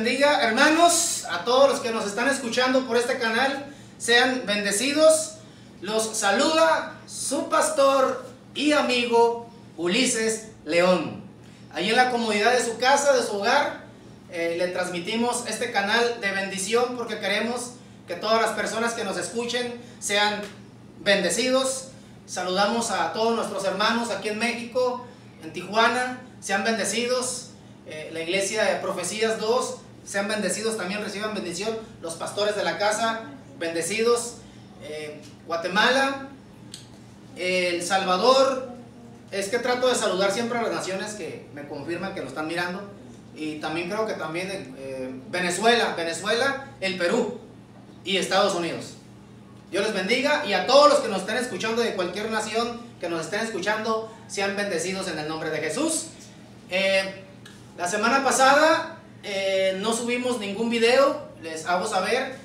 bendiga, hermanos, a todos los que nos están escuchando por este canal, sean bendecidos. Los saluda su pastor y amigo Ulises León. Ahí en la comodidad de su casa, de su hogar, le transmitimos este canal de bendición porque queremos que todas las personas que nos escuchen sean bendecidos. Saludamos a todos nuestros hermanos aquí en México, en Tijuana, sean bendecidos. La iglesia de Profecías 2, sean bendecidos, también reciban bendición. Los pastores de la casa, bendecidos. Guatemala, El Salvador. Es que trato de saludar siempre a las naciones que me confirman que lo están mirando. Y también creo que también Venezuela, el Perú y Estados Unidos. Dios les bendiga, y a todos los que nos estén escuchando de cualquier nación que nos estén escuchando, sean bendecidos en el nombre de Jesús. La semana pasada no subimos ningún video, les hago saber.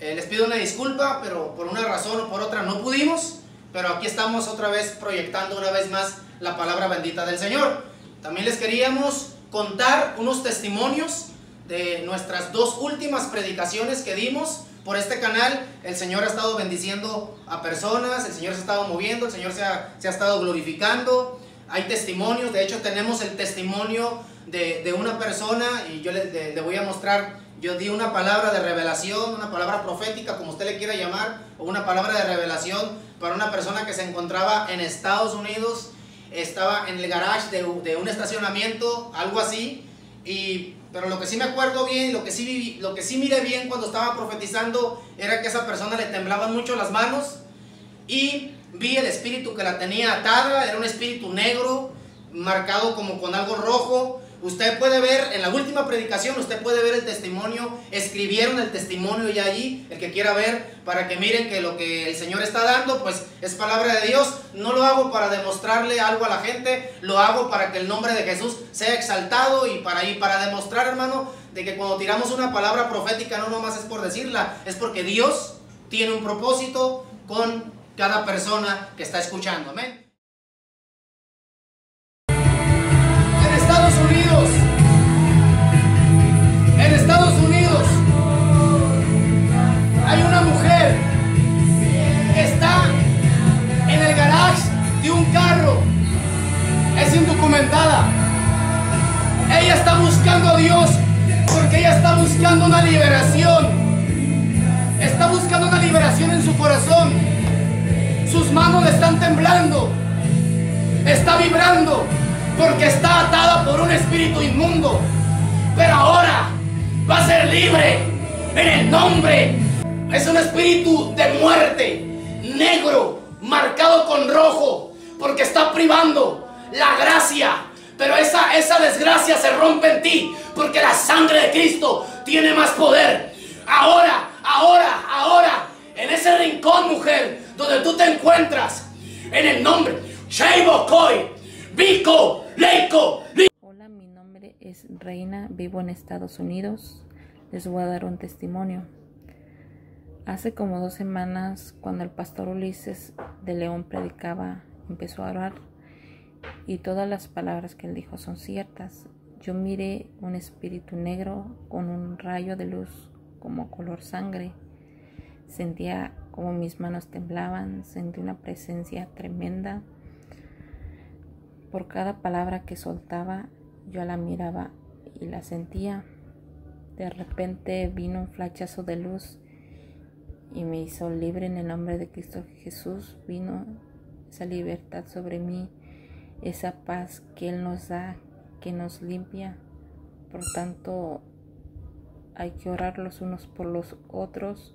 Les pido una disculpa, pero por una razón o por otra no pudimos. Pero aquí estamos otra vez proyectando una vez más la palabra bendita del Señor. También les queríamos contar unos testimonios de nuestras dos últimas predicaciones que dimos por este canal. El Señor ha estado bendiciendo a personas, el Señor se ha estado moviendo, el Señor se ha estado glorificando. Hay testimonios, de hecho tenemos el testimonio de una persona, y yo le voy a mostrar. Yo di una palabra de revelación, una palabra profética, como usted le quiera llamar, o una palabra de revelación para una persona que se encontraba en Estados Unidos, estaba en el garage de un estacionamiento, algo así. Pero lo que sí me acuerdo bien, lo que sí miré bien cuando estaba profetizando, era que a esa persona le temblaban mucho las manos, y vi el espíritu que la tenía atada. Era un espíritu negro, marcado como con algo rojo. Usted puede ver, en la última predicación, usted puede ver el testimonio. Escribieron el testimonio ya allí, el que quiera ver, para que miren que lo que el Señor está dando, pues es palabra de Dios. No lo hago para demostrarle algo a la gente, lo hago para que el nombre de Jesús sea exaltado, y para demostrar, hermano, de que cuando tiramos una palabra profética no nomás es por decirla, es porque Dios tiene un propósito con cada persona que está escuchando. Amén. En Estados Unidos hay una mujer que está en el garage de un carro. Es indocumentada. Ella está buscando a Dios porque ella está buscando una liberación. Está buscando una liberación en su corazón. Sus manos le están temblando. Está vibrando porque está atada por un espíritu inmundo. Pero ahora va a ser libre en el nombre. Es un espíritu de muerte, negro, marcado con rojo, porque está privando la gracia. Pero esa desgracia se rompe en ti, porque la sangre de Cristo tiene más poder. Ahora, en ese rincón, mujer, donde tú te encuentras, en el nombre Sheibokoy, Biko, Leiko. Hola, mi nombre es Reina, vivo en Estados Unidos. Les voy a dar un testimonio. Hace como 2 semanas, cuando el pastor Ulises de León predicaba, empezó a orar, y todas las palabras que él dijo son ciertas. Yo miré un espíritu negro con un rayo de luz como color sangre. Sentía como mis manos temblaban, sentí una presencia tremenda. Por cada palabra que soltaba, yo la miraba y la sentía. De repente vino un flechazo de luz y me hizo libre en el nombre de Cristo Jesús. Vino esa libertad sobre mí, esa paz que Él nos da, que nos limpia. Por tanto, hay que orar los unos por los otros.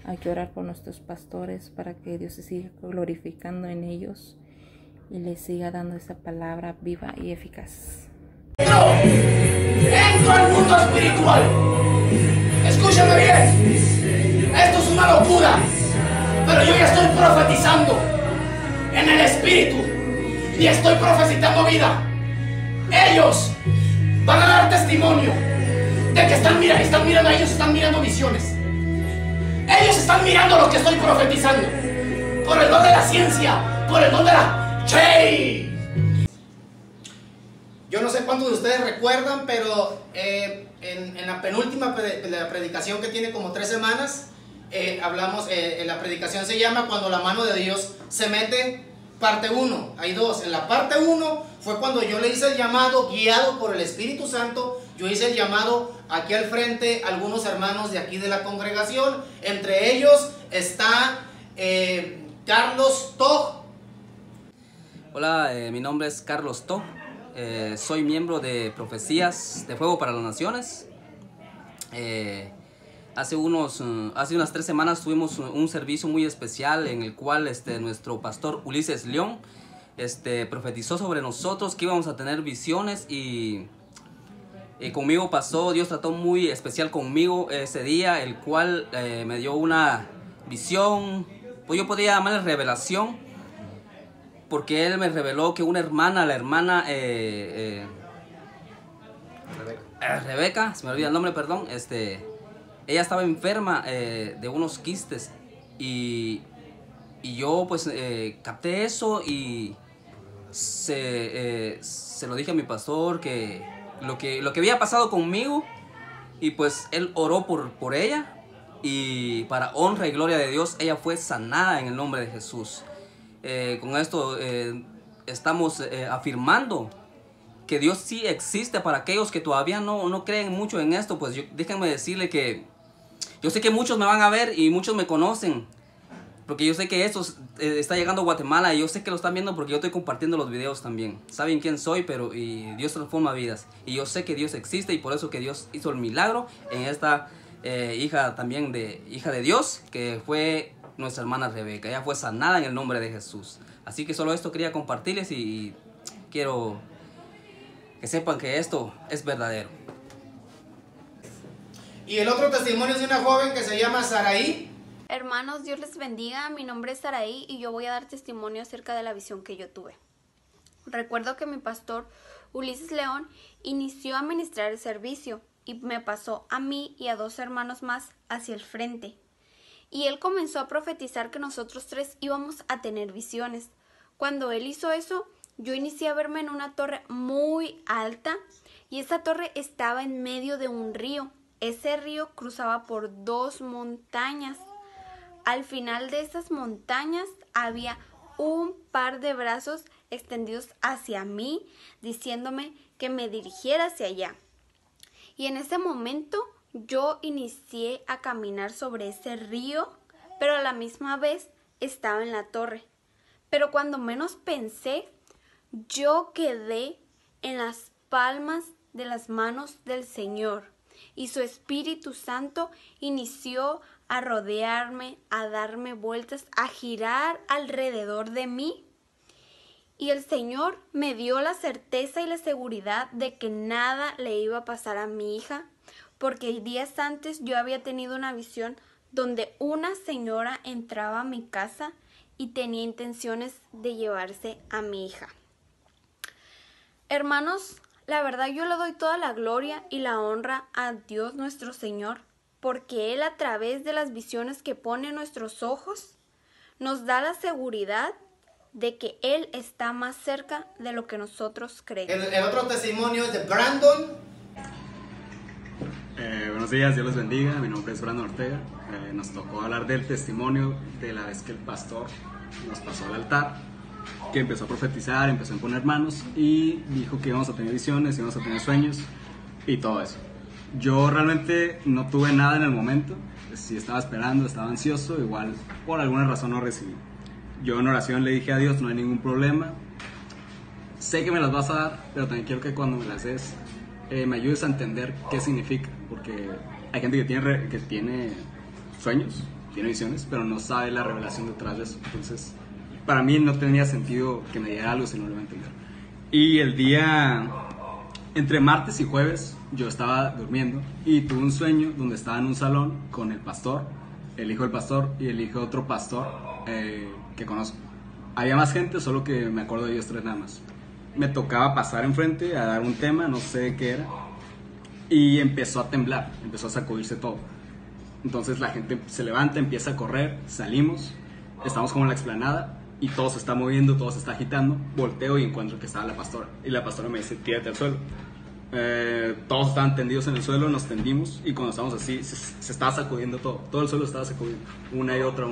Hay que orar por nuestros pastores para que Dios se siga glorificando en ellos y les siga dando esa palabra viva y eficaz. Entro al mundo espiritual. Escúchame bien. Esto es una locura, pero yo ya estoy profetizando en el espíritu y estoy profetizando vida. Ellos van a dar testimonio de que están mirando, ellos están mirando visiones. Ellos están mirando lo que estoy profetizando por el don de la ciencia, por el don de la... Yo no sé cuántos de ustedes recuerdan, pero en la penúltima la predicación, que tiene como 3 semanas, hablamos, la predicación se llama Cuando la mano de Dios se mete, parte 1. Hay 2. En la parte 1 fue cuando yo le hice el llamado, guiado por el Espíritu Santo. Yo hice el llamado aquí al frente a algunos hermanos de aquí de la congregación. Entre ellos está Carlos To. Hola, mi nombre es Carlos To. Soy miembro de Profecías de Fuego para las Naciones. Hace unas 3 semanas tuvimos un servicio muy especial en el cual nuestro pastor Ulises León profetizó sobre nosotros que íbamos a tener visiones, y conmigo pasó. Dios trató muy especial conmigo ese día, el cual me dio una visión, pues yo podría llamarle revelación, porque él me reveló que una hermana, la hermana Rebeca, se me olvida el nombre, perdón, ella estaba enferma de unos quistes, y yo pues capté eso y se lo dije a mi pastor, que lo que había pasado conmigo, y pues él oró por ella, y para honra y gloria de Dios ella fue sanada en el nombre de Jesús. Con esto estamos afirmando que Dios sí existe. Para aquellos que todavía no creen mucho en esto, pues déjenme decirle que yo sé que muchos me van a ver y muchos me conocen, porque yo sé que esto está llegando a Guatemala, y yo sé que lo están viendo porque yo estoy compartiendo los videos también. Saben quién soy, y Dios transforma vidas, y yo sé que Dios existe, y por eso que Dios hizo el milagro en esta hija de Dios, que fue nuestra hermana Rebeca. Ella fue sanada en el nombre de Jesús. Así que solo esto quería compartirles, y quiero que sepan que esto es verdadero. Y el otro testimonio es de una joven que se llama Saraí. Hermanos, Dios les bendiga. Mi nombre es Saraí y yo voy a dar testimonio acerca de la visión que yo tuve. Recuerdo que mi pastor Ulises León inició a ministrar el servicio y me pasó a mí y a 2 hermanos más hacia el frente. Y él comenzó a profetizar que nosotros 3 íbamos a tener visiones. Cuando él hizo eso, yo inicié a verme en una torre muy alta, y esa torre estaba en medio de un río. Ese río cruzaba por 2 montañas. Al final de esas montañas había un par de brazos extendidos hacia mí, diciéndome que me dirigiera hacia allá. Y en ese momento yo inicié a caminar sobre ese río, pero a la misma vez estaba en la torre. Pero cuando menos pensé, yo quedé en las palmas de las manos del Señor, y su Espíritu Santo inició a rodearme, a darme vueltas, a girar alrededor de mí. Y el Señor me dio la certeza y la seguridad de que nada le iba a pasar a mi hija, porque días antes yo había tenido una visión donde una señora entraba a mi casa y tenía intenciones de llevarse a mi hija. Hermanos, la verdad yo le doy toda la gloria y la honra a Dios nuestro Señor, porque Él, a través de las visiones que pone en nuestros ojos, nos da la seguridad de que Él está más cerca de lo que nosotros creemos. El otro testimonio es de Brandon. Buenos días, Dios les bendiga. Mi nombre es Brandon Ortega. Nos tocó hablar del testimonio de la vez que el pastor nos pasó al altar, que empezó a profetizar, empezó a imponer manos y dijo que íbamos a tener visiones, íbamos a tener sueños y todo eso. Yo realmente no tuve nada en el momento. Si estaba esperando, estaba ansioso, igual por alguna razón no recibí. Yo en oración le dije a Dios: no hay ningún problema, sé que me las vas a dar, pero también quiero que cuando me las des me ayudes a entender qué significa, porque hay gente que tiene sueños, tiene visiones, pero no sabe la revelación detrás de eso. Entonces para mí no tenía sentido que me diera algo si no lo iba a entender. Y el día, entre martes y jueves, yo estaba durmiendo y tuve un sueño donde estaba en un salón con el pastor, el hijo del pastor y el hijo de otro pastor que conozco. Había más gente, solo que me acuerdo de ellos 3 nada más. Me tocaba pasar enfrente a dar un tema, no sé qué era, y empezó a temblar, empezó a sacudirse todo. Entonces la gente se levanta, empieza a correr, salimos, estamos como en la explanada y todo se está moviendo, todo se está agitando. Volteo y encuentro que estaba la pastora, y la pastora me dice, tírate al suelo. Todos estaban tendidos en el suelo, nos tendimos, y cuando estábamos así se estaba sacudiendo todo el suelo estaba sacudiendo, una y otra.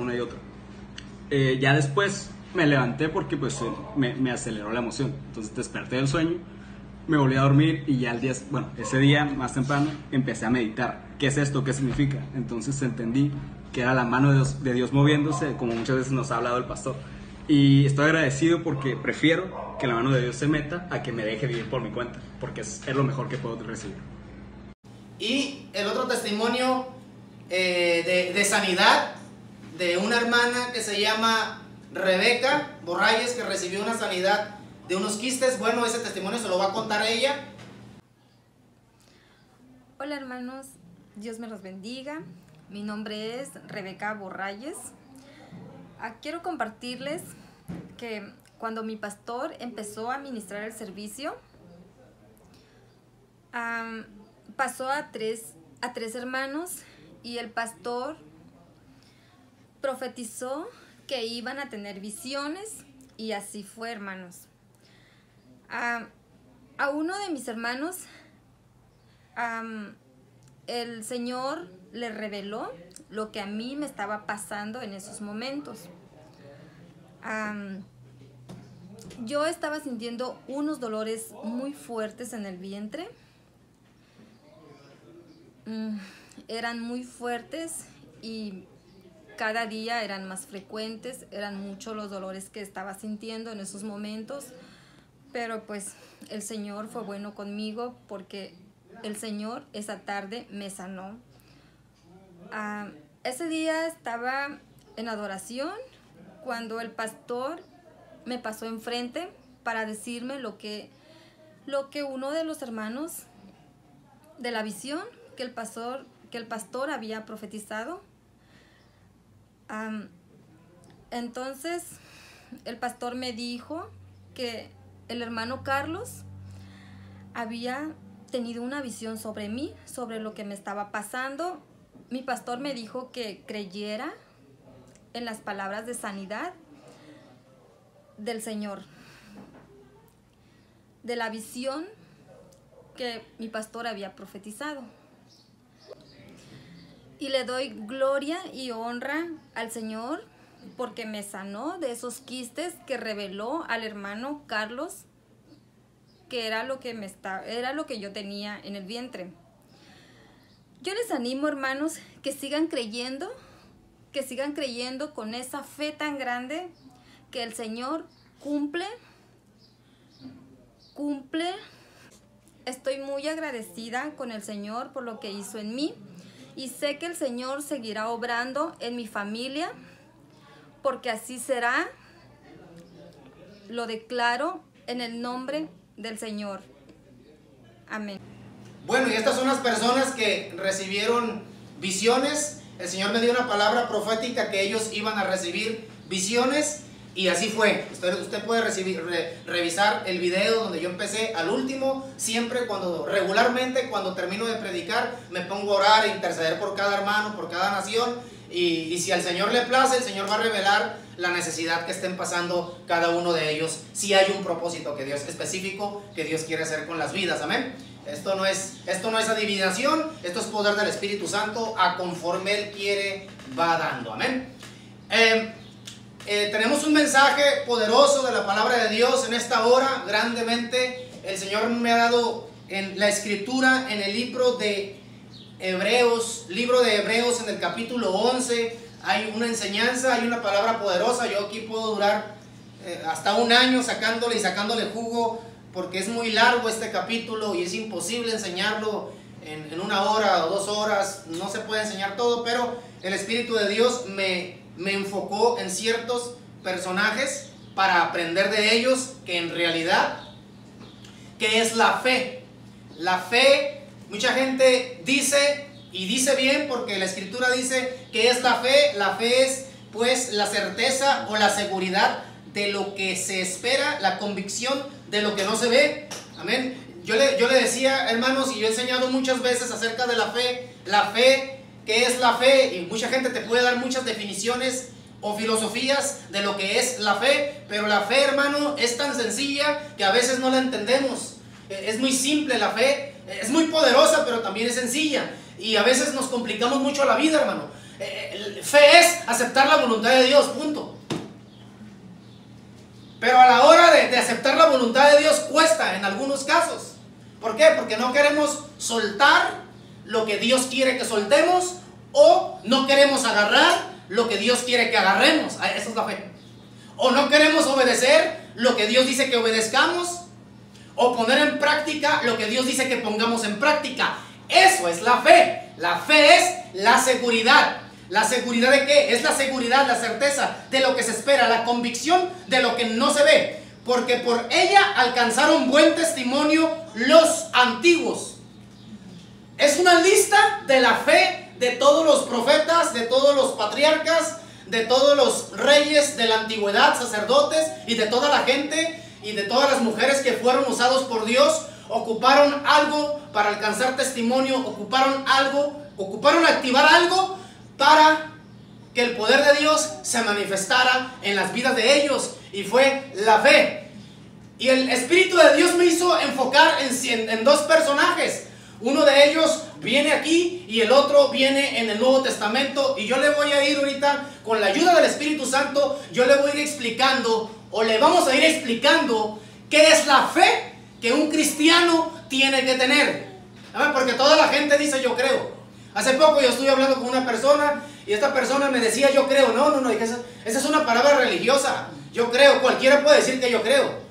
Ya después me levanté porque pues me aceleró la emoción, entonces desperté del sueño, me volví a dormir, y ya ese día más temprano empecé a meditar. ¿Qué es esto? ¿Qué significa? Entonces entendí que era la mano de Dios moviéndose, como muchas veces nos ha hablado el pastor. Y estoy agradecido porque prefiero que la mano de Dios se meta a que me deje vivir por mi cuenta, porque es lo mejor que puedo recibir. Y el otro testimonio de sanidad de una hermana que se llama Rebeca Borrayes, que recibió una sanidad de unos quistes. Bueno, ese testimonio se lo va a contar ella. Hola hermanos, Dios me los bendiga. Mi nombre es Rebeca Borrayes. Quiero compartirles que cuando mi pastor empezó a ministrar el servicio, pasó a tres hermanos, y el pastor profetizó que iban a tener visiones, y así fue, hermanos. A uno de mis hermanos, el Señor le reveló lo que a mí me estaba pasando en esos momentos. Yo estaba sintiendo unos dolores muy fuertes en el vientre. Eran muy fuertes y cada día eran más frecuentes. Eran muchos los dolores que estaba sintiendo en esos momentos. Pero pues el Señor fue bueno conmigo, porque el Señor esa tarde me sanó. Ese día estaba en adoración cuando el pastor me pasó enfrente para decirme lo que uno de los hermanos de la visión que el pastor había profetizado. Entonces el pastor me dijo que el hermano Carlos había tenido una visión sobre mí, sobre lo que me estaba pasando. Mi pastor me dijo que creyera en las palabras de sanidad del Señor, de la visión que mi pastor había profetizado. Y le doy gloria y honra al Señor porque me sanó de esos quistes que reveló al hermano Carlos, que era lo que yo tenía en el vientre. Yo les animo, hermanos, que sigan creyendo con esa fe tan grande, que el Señor cumple. Estoy muy agradecida con el Señor por lo que hizo en mí, y sé que el Señor seguirá obrando en mi familia, porque así será. Lo declaro en el nombre del Señor. Amén. Bueno, y estas son las personas que recibieron visiones. El Señor me dio una palabra profética que ellos iban a recibir visiones, y así fue. Usted puede revisar el video donde yo empecé al último. Siempre regularmente cuando termino de predicar, me pongo a orar e interceder por cada hermano, por cada nación, y si al Señor le place, el Señor va a revelar la necesidad que estén pasando cada uno de ellos, si hay un propósito específico que Dios quiere hacer con las vidas. Amén. Esto no es adivinación, esto es poder del Espíritu Santo. A conforme Él quiere, va dando. Amén. Tenemos un mensaje poderoso de la palabra de Dios en esta hora. Grandemente el Señor me ha dado en la escritura, en el libro de Hebreos, en el capítulo 11. Hay una enseñanza, hay una palabra poderosa. Yo aquí puedo durar hasta un año sacándole jugo, porque es muy largo este capítulo y es imposible enseñarlo en 1 hora o 2 horas. No se puede enseñar todo, pero el Espíritu de Dios me enfocó en ciertos personajes para aprender de ellos que en realidad, ¿qué es la fe? La fe, mucha gente dice, y dice bien, porque la Escritura dice que es la fe. La fe es pues la certeza o la seguridad de lo que se espera, la convicción de lo que no se ve. Amén. Yo le decía, hermanos, y yo he enseñado muchas veces acerca de la fe, ¿qué es la fe? Y mucha gente te puede dar muchas definiciones o filosofías de lo que es la fe, pero la fe, hermano, es tan sencilla que a veces no la entendemos. Es muy simple la fe, es muy poderosa, pero también es sencilla. Y a veces nos complicamos mucho la vida, hermano. Fe es aceptar la voluntad de Dios, punto. Pero a la hora de aceptar la voluntad de Dios cuesta en algunos casos. ¿Por qué? Porque no queremos soltar lo que Dios quiere que soltemos, o no queremos agarrar lo que Dios quiere que agarremos. Esa es la fe. O no queremos obedecer lo que Dios dice que obedezcamos, o poner en práctica lo que Dios dice que pongamos en práctica. Eso es la fe. La fe es la seguridad. ¿La seguridad de qué? Es la seguridad, la certeza de lo que se espera, la convicción de lo que no se ve. Porque por ella alcanzaron buen testimonio los antiguos. Es una lista de la fe de todos los profetas, de todos los patriarcas, de todos los reyes de la antigüedad, sacerdotes, y de toda la gente y de todas las mujeres que fueron usados por Dios. Ocuparon algo para alcanzar testimonio, ocuparon activar algo para que el poder de Dios se manifestara en las vidas de ellos, y fue la fe. Y el Espíritu de Dios me hizo enfocar en dos personajes. Uno de ellos viene aquí y el otro viene en el Nuevo Testamento, y yo le voy a ir ahorita, con la ayuda del Espíritu Santo, yo le voy a ir explicando, o le vamos a ir explicando qué es la fe que un cristiano tiene que tener. Porque toda la gente dice yo creo. Hace poco yo estuve hablando con una persona y esta persona me decía yo creo. No, esa es una palabra religiosa. Yo creo, cualquiera puede decir que yo creo.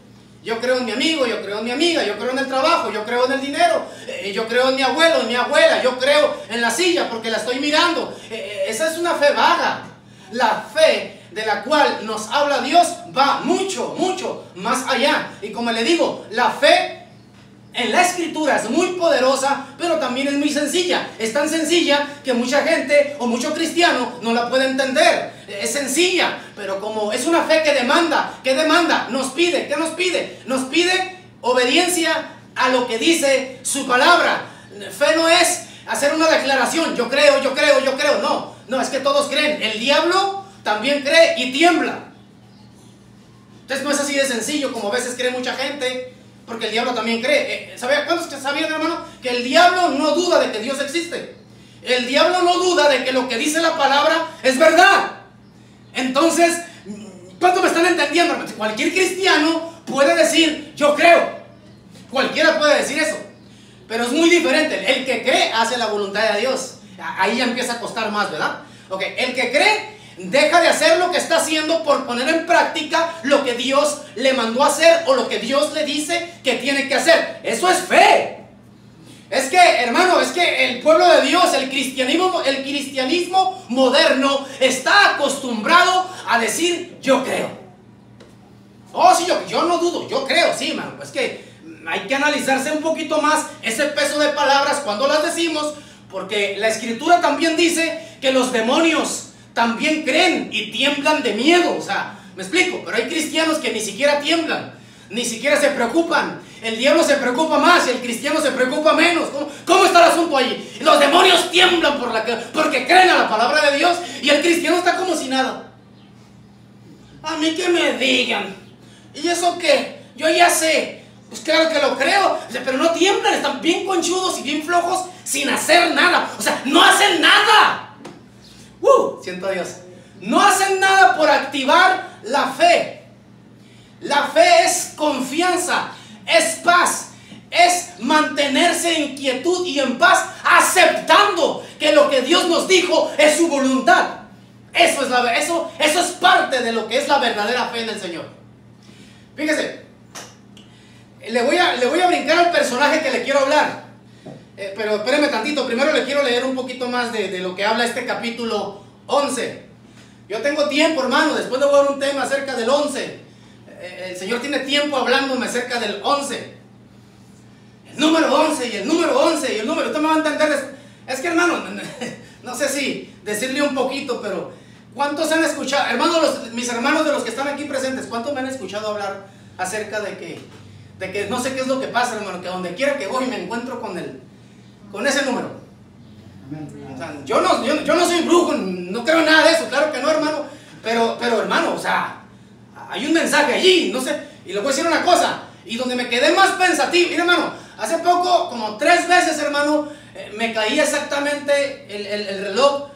Yo creo en mi amigo, yo creo en mi amiga, yo creo en el trabajo, yo creo en el dinero, yo creo en mi abuelo, en mi abuela, yo creo en la silla porque la estoy mirando. Esa es una fe vaga. La fe de la cual nos habla Dios va mucho, mucho más allá. Y como le digo, la fe en la Escritura es muy poderosa, pero también es muy sencilla. Es tan sencilla que mucha gente o mucho cristiano no la puede entender. Es sencilla, pero como es una fe que demanda, ¿qué demanda? Nos pide, ¿qué nos pide? Nos pide obediencia a lo que dice su palabra. Fe no es hacer una declaración, yo creo. No, es que todos creen. El diablo también cree y tiembla. Entonces no es así de sencillo como a veces cree mucha gente, porque el diablo también cree. ¿Cuántos sabían, hermano? Que el diablo no duda de que Dios existe. El diablo no duda de que lo que dice la palabra es verdad. Entonces, ¿cuántos me están entendiendo? Cualquier cristiano puede decir, yo creo. Cualquiera puede decir eso. Pero es muy diferente. El que cree hace la voluntad de Dios. Ahí ya empieza a costar más, ¿verdad? Ok, el que cree deja de hacer lo que está haciendo por poner en práctica lo que Dios le mandó a hacer o lo que Dios le dice que tiene que hacer. Eso es fe. Es que, hermano, es que el pueblo de Dios, el cristianismo moderno está acostumbrado a decir yo creo. Oh, sí, yo no dudo, yo creo, sí, hermano. Es que hay que analizarse un poquito más ese peso de palabras cuando las decimos, porque la Escritura también dice que los demonios también creen y tiemblan de miedo. O sea, me explico, pero hay cristianos que ni siquiera tiemblan, ni siquiera se preocupan. El diablo se preocupa más y el cristiano se preocupa menos. ¿Cómo está el asunto ahí? Los demonios tiemblan porque creen a la palabra de Dios, y el cristiano está como si nada. A mí que me digan, ¿y eso qué? Yo ya sé. Pues claro que lo creo, pero no tiemblan, están bien conchudos y bien flojos sin hacer nada. O sea, no hacen nada. Siento a Dios. No hacen nada por activar la fe. La fe es confianza, es paz, es mantenerse en quietud y en paz, aceptando que lo que Dios nos dijo es su voluntad. Eso es parte de lo que es la verdadera fe en el Señor. Fíjese, le voy a brincar al personaje que le quiero hablar. Pero espéreme tantito, primero le quiero leer un poquito más de lo que habla este capítulo 11. Yo tengo tiempo, hermano, después le voy a dar un tema acerca del 11. El Señor tiene tiempo hablándome acerca del 11. El número 11 y el número 11 y el número, usted me va a entender. Es que, hermano, no sé si decirle un poquito, pero ¿cuántos han escuchado, hermanos, mis hermanos de los que están aquí presentes, cuántos me han escuchado hablar acerca de que no sé qué es lo que pasa, hermano, que donde quiera que voy me encuentro con ese número? O sea, yo no soy brujo, no creo en nada de eso, claro que no, hermano, pero sea, hay un mensaje allí, no sé. Y le voy a decir una cosa, y donde me quedé más pensativo, mira hermano, hace poco, como 3 veces hermano, me caía exactamente el reloj,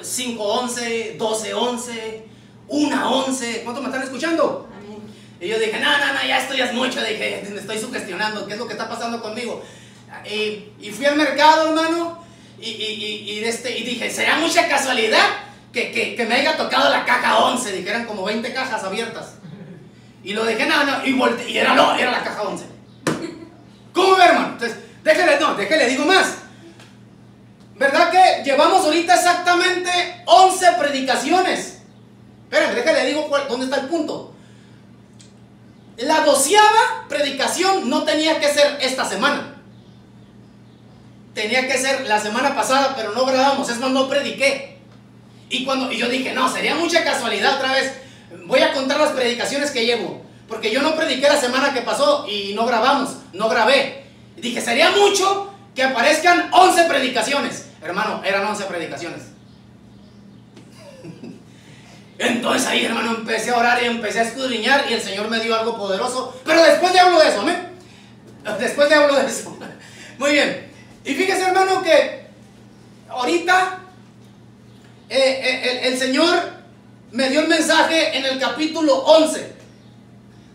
5:11, 12:11, 1:11, ¿cuántos me están escuchando? Y yo dije, no, ya esto ya es mucho, dije, me estoy sugestionando, ¿qué es lo que está pasando conmigo? Y fui al mercado, hermano, y dije, ¿será mucha casualidad que me haya tocado la caja 11? Dije, eran como 20 cajas abiertas. Y lo dejé, y volteé, y era la caja 11. ¿Cómo ve, hermano? Entonces, déjale, digo más. ¿Verdad que llevamos ahorita exactamente 11 predicaciones? Espérenme, déjale, digo dónde está el punto. La 12ª predicación no tenía que ser esta semana. Tenía que ser la semana pasada, pero no grabamos, es más, no prediqué. Y yo dije, no, sería mucha casualidad otra vez. Voy a contar las predicaciones que llevo, porque yo no prediqué la semana que pasó y no grabé. Y dije, sería mucho que aparezcan 11 predicaciones. Hermano, eran 11 predicaciones. Entonces ahí, hermano, empecé a orar y empecé a escudriñar y el Señor me dio algo poderoso. Pero después le hablo de eso, ¿amén? Después le hablo de eso. Muy bien. Y fíjese, hermano, que ahorita el Señor me dio el mensaje en el capítulo 11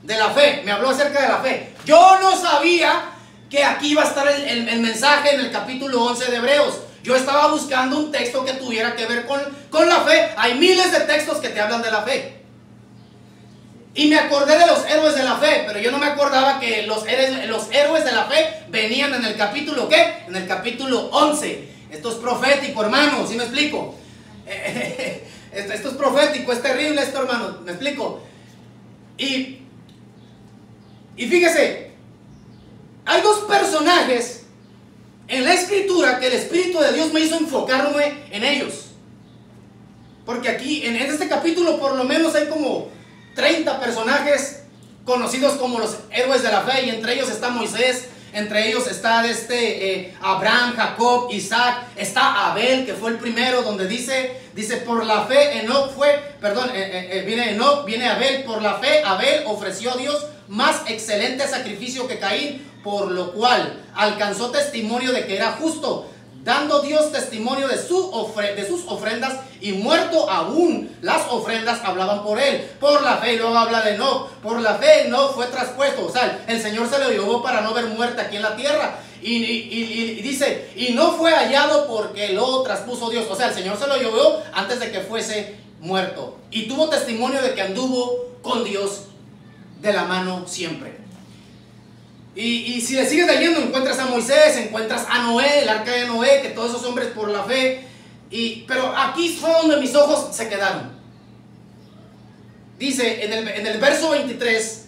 de la fe. Me habló acerca de la fe. Yo no sabía que aquí iba a estar el mensaje en el capítulo 11 de Hebreos. Yo estaba buscando un texto que tuviera que ver con la fe. Hay miles de textos que te hablan de la fe. Y me acordé de los héroes de la fe, pero yo no me acordaba que los héroes de la fe venían en el capítulo, ¿qué? En el capítulo 11. Esto es profético, hermano, ¿sí me explico? Esto es profético, es terrible esto, hermano, ¿me explico? Y fíjese, hay 2 personajes en la escritura que el Espíritu de Dios me hizo enfocarme en ellos. Porque aquí, en este capítulo, por lo menos hay como 30 personajes conocidos como los héroes de la fe, y entre ellos está Moisés, entre ellos está Abraham, Jacob, Isaac, está Abel, que fue el primero, donde dice por la fe viene Abel, por la fe Abel ofreció a Dios más excelente sacrificio que Caín, por lo cual alcanzó testimonio de que era justo, dando Dios testimonio de sus ofrendas, y muerto aún las ofrendas hablaban por él. Por la fe, y luego habla de Enoc, por la fe Enoc fue traspuesto, o sea, el Señor se lo llevó para no ver muerte aquí en la tierra, y dice, y no fue hallado porque lo traspuso Dios, o sea, el Señor se lo llevó antes de que fuese muerto, y tuvo testimonio de que anduvo con Dios de la mano siempre. Y si le sigues leyendo, encuentras a Moisés, encuentras a Noé, el arca de Noé, que todos esos hombres por la fe. Pero aquí fue donde mis ojos se quedaron. Dice en el verso 23,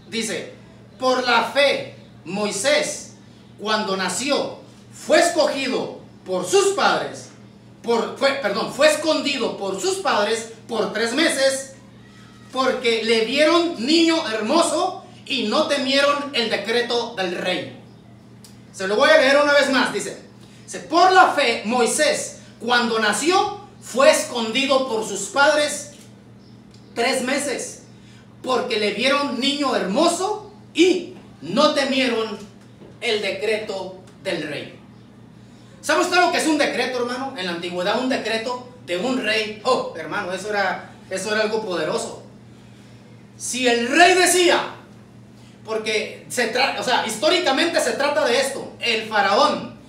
dice, por la fe Moisés, cuando nació, fue escogido por sus padres, fue escondido por sus padres por 3 meses, porque le vieron niño hermoso y no temieron el decreto del rey. Se lo voy a leer una vez más. Dice, por la fe Moisés, cuando nació, fue escondido por sus padres 3 meses, porque le vieron niño hermoso y no temieron el decreto del rey. ¿Sabe usted lo que es un decreto, hermano? En la antigüedad, un decreto de un rey. Oh, hermano, eso era algo poderoso. Si el rey decía, porque históricamente se trata de esto, el faraón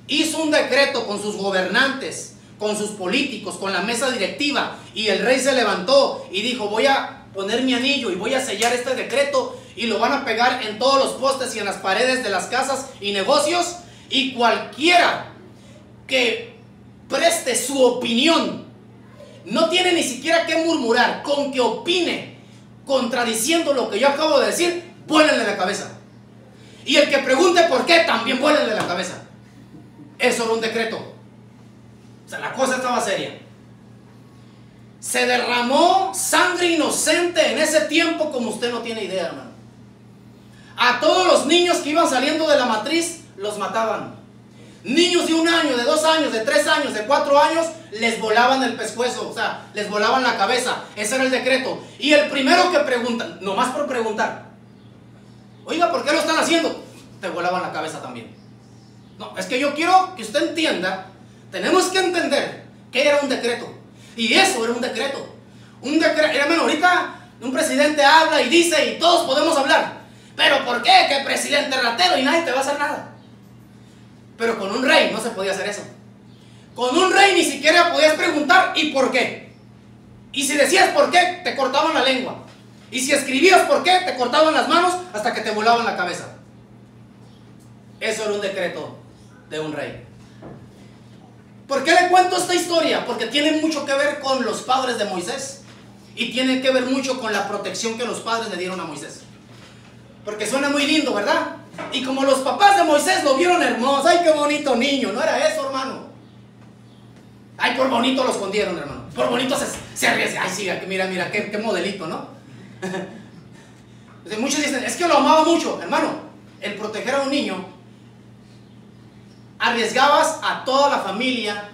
hizo un decreto con sus gobernantes, con sus políticos, con la mesa directiva, y el rey se levantó y dijo, voy a poner mi anillo y voy a sellar este decreto, y lo van a pegar en todos los postes y en las paredes de las casas y negocios, y cualquiera que preste su opinión no tiene ni siquiera que murmurar, con que opine contradiciendo lo que yo acabo de decir, vuélenle la cabeza. Y el que pregunte por qué, también vuélenle la cabeza. Eso era un decreto. O sea, la cosa estaba seria. Se derramó sangre inocente en ese tiempo como usted no tiene idea, hermano. A todos los niños que iban saliendo de la matriz los mataban. Niños de 1 año, de 2 años, de 3 años, de 4 años, les volaban el pescuezo, o sea, les volaban la cabeza. Ese era el decreto. Y el primero que preguntan, nomás por preguntar, oiga, ¿por qué lo están haciendo? Te volaban la cabeza también. No, es que yo quiero que usted entienda, tenemos que entender que era un decreto. Y eso era un decreto. Un decreto, hermano, ahorita un presidente habla y dice y todos podemos hablar. ¿Pero por qué? Que el presidente ratero y nadie te va a hacer nada. Pero con un rey no se podía hacer eso. Con un rey ni siquiera podías preguntar ¿y por qué? Y si decías por qué, te cortaban la lengua. Y si escribías por qué, te cortaban las manos hasta que te volaban la cabeza. Eso era un decreto de un rey. ¿Por qué le cuento esta historia? Porque tiene mucho que ver con los padres de Moisés. Y tiene que ver mucho con la protección que los padres le dieron a Moisés. Porque suena muy lindo, ¿verdad? Y como los papás de Moisés lo vieron hermoso, ¡ay, qué bonito niño! No era eso, hermano. ¡Ay, por bonito lo escondieron, hermano! Por bonito se arriesga. ¡Ay, sí, mira, qué modelito, ¿no? Muchos dicen, es que lo amaba mucho. Hermano, el proteger a un niño, arriesgabas a toda la familia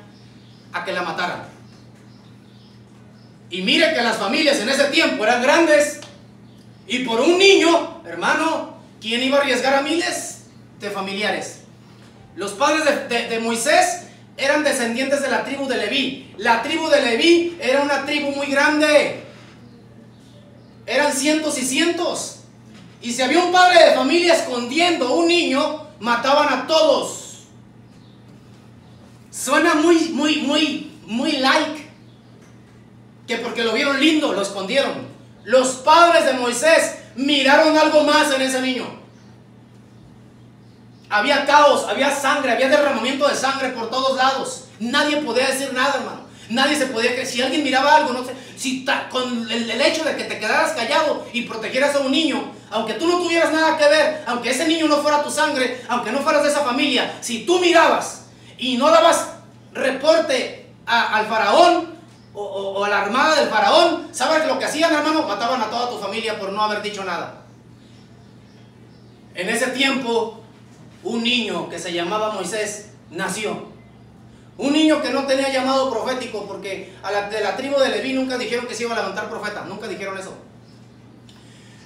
a que la mataran. Y mire que las familias en ese tiempo eran grandes. Y por un niño, hermano, ¿quién iba a arriesgar a miles de familiares? Los padres de Moisés eran descendientes de la tribu de Leví. La tribu de Leví era una tribu muy grande. Eran cientos y cientos. Y si había un padre de familia escondiendo a un niño, mataban a todos. Suena muy like. Que porque lo vieron lindo, lo escondieron. Los padres de Moisés miraron algo más en ese niño. Había caos, había sangre, había derramamiento de sangre por todos lados. Nadie podía decir nada, hermano. Nadie se podía creer. Si alguien miraba algo, no sé, si con el hecho de que te quedaras callado y protegieras a un niño, aunque tú no tuvieras nada que ver, aunque ese niño no fuera tu sangre, aunque no fueras de esa familia, si tú mirabas y no dabas reporte al faraón o a la armada del faraón, ¿sabes lo que hacían, hermano? Mataban a toda tu familia por no haber dicho nada. En ese tiempo, un niño que se llamaba Moisés nació. Un niño que no tenía llamado profético, porque de la tribu de Leví nunca dijeron que se iba a levantar profeta. Nunca dijeron eso.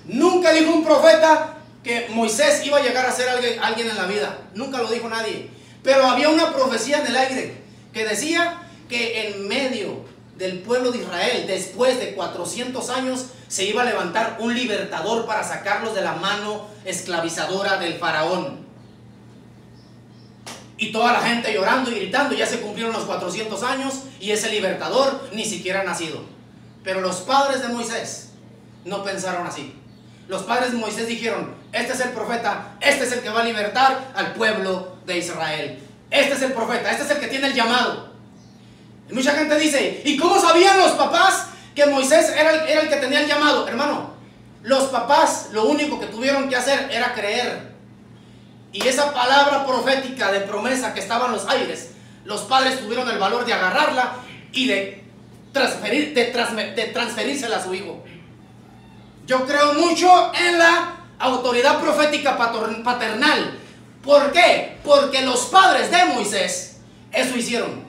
Nunca dijo un profeta que Moisés iba a llegar a ser alguien en la vida. Nunca lo dijo nadie. Pero había una profecía en el aire que decía que en medio del pueblo de Israel, después de 400 años, se iba a levantar un libertador para sacarlos de la mano esclavizadora del faraón. Y toda la gente llorando y gritando, ya se cumplieron los 400 años y ese libertador ni siquiera ha nacido. Pero los padres de Moisés no pensaron así. Los padres de Moisés dijeron, este es el profeta, este es el que va a libertar al pueblo de Israel. Este es el profeta, este es el que tiene el llamado. Y mucha gente dice, ¿y cómo sabían los papás que Moisés era el que tenía el llamado? Hermano, los papás lo único que tuvieron que hacer era creer. Y esa palabra profética de promesa que estaba en los aires, los padres tuvieron el valor de agarrarla y de transferírsela a su hijo. Yo creo mucho en la autoridad profética paternal. ¿Por qué? Porque los padres de Moisés eso hicieron.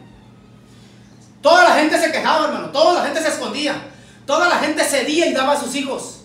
Toda la gente se quejaba, hermano. Toda la gente se escondía. Toda la gente cedía y daba a sus hijos.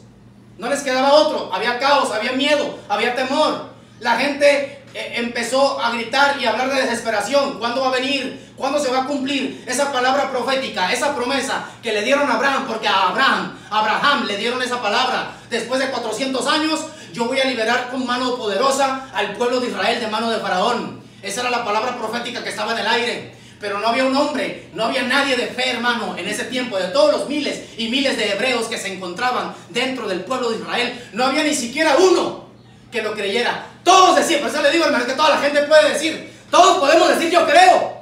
No les quedaba otro. Había caos, había miedo, había temor. La gente empezó a gritar y a hablar de desesperación. ¿Cuándo va a venir? ¿Cuándo se va a cumplir esa palabra profética, esa promesa que le dieron a Abraham? Porque a Abraham le dieron esa palabra. Después de 400 años, yo voy a liberar con mano poderosa al pueblo de Israel de mano de Faraón. Esa era la palabra profética que estaba en el aire. Pero no había un hombre, no había nadie de fe, hermano, en ese tiempo. De todos los miles y miles de hebreos que se encontraban dentro del pueblo de Israel, no había ni siquiera uno que lo creyera. Todos decían, por eso le digo, hermano, es que toda la gente puede decir, todos podemos decir yo creo.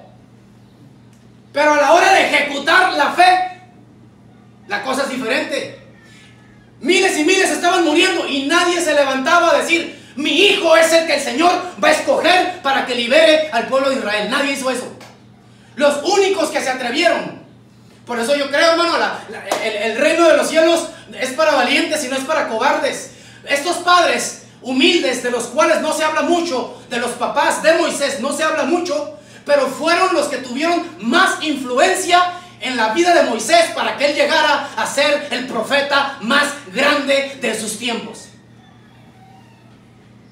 Pero a la hora de ejecutar la fe, la cosa es diferente. Miles y miles estaban muriendo y nadie se levantaba a decir, mi hijo es el que el Señor va a escoger para que libere al pueblo de Israel. Nadie hizo eso. Los únicos que se atrevieron. Por eso yo creo, hermano, el reino de los cielos es para valientes y no es para cobardes. Estos padres humildes, de los cuales no se habla mucho, de los papás de Moisés no se habla mucho, pero fueron los que tuvieron más influencia en la vida de Moisés para que él llegara a ser el profeta más grande de sus tiempos.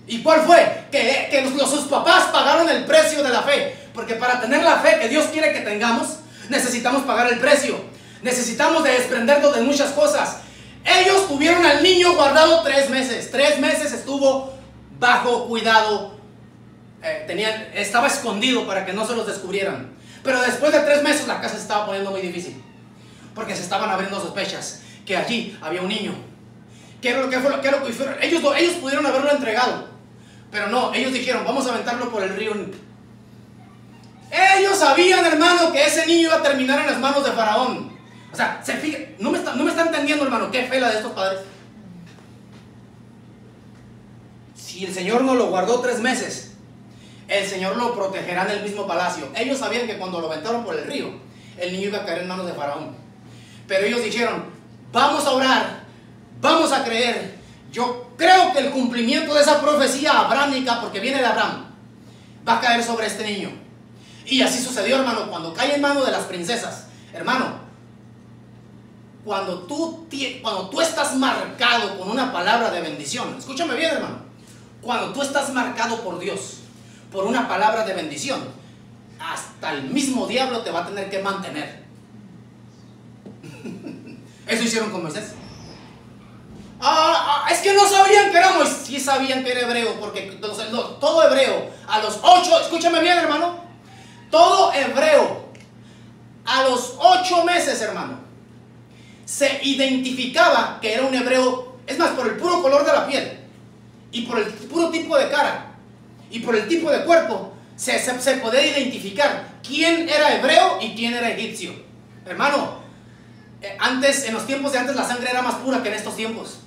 ¿Y cuál fue? Que sus papás pagaron el precio de la fe. Porque para tener la fe que Dios quiere que tengamos, necesitamos pagar el precio. Necesitamos de desprendernos de muchas cosas. Ellos tuvieron al niño guardado 3 meses. 3 meses estuvo bajo cuidado. Estaba escondido para que no se los descubrieran. Pero después de 3 meses la casa se estaba poniendo muy difícil. Porque se estaban abriendo sospechas que allí había un niño. ¿Qué fue lo que hicieron? Ellos pudieron haberlo entregado. Pero no, ellos dijeron, vamos a aventarlo por el río. Ellos sabían, hermano, que ese niño iba a terminar en las manos de Faraón. O sea, no me está entendiendo, hermano, qué fe la de estos padres. Si el Señor no lo guardó 3 meses, el Señor lo protegerá en el mismo palacio. Ellos sabían que cuando lo aventaron por el río, el niño iba a caer en manos de Faraón. Pero ellos dijeron, vamos a orar, vamos a creer. Yo creo que el cumplimiento de esa profecía abrámica, porque viene de Abraham, va a caer sobre este niño. Y así sucedió, hermano, cuando cae en manos de las princesas. Hermano, cuando tú estás marcado con una palabra de bendición, escúchame bien, hermano, cuando tú estás marcado por Dios, por una palabra de bendición, hasta el mismo diablo te va a tener que mantener. Eso hicieron con Moisés. Es que no sabían que era Moisés. Sí sabían que era hebreo, porque todo hebreo a los 8, escúchame bien, hermano, todo hebreo a los 8 meses, hermano, se identificaba que era un hebreo. Es más, por el puro color de la piel y por el puro tipo de cara y por el tipo de cuerpo se podía identificar quién era hebreo y quién era egipcio. Hermano, en los tiempos de antes la sangre era más pura que en estos tiempos.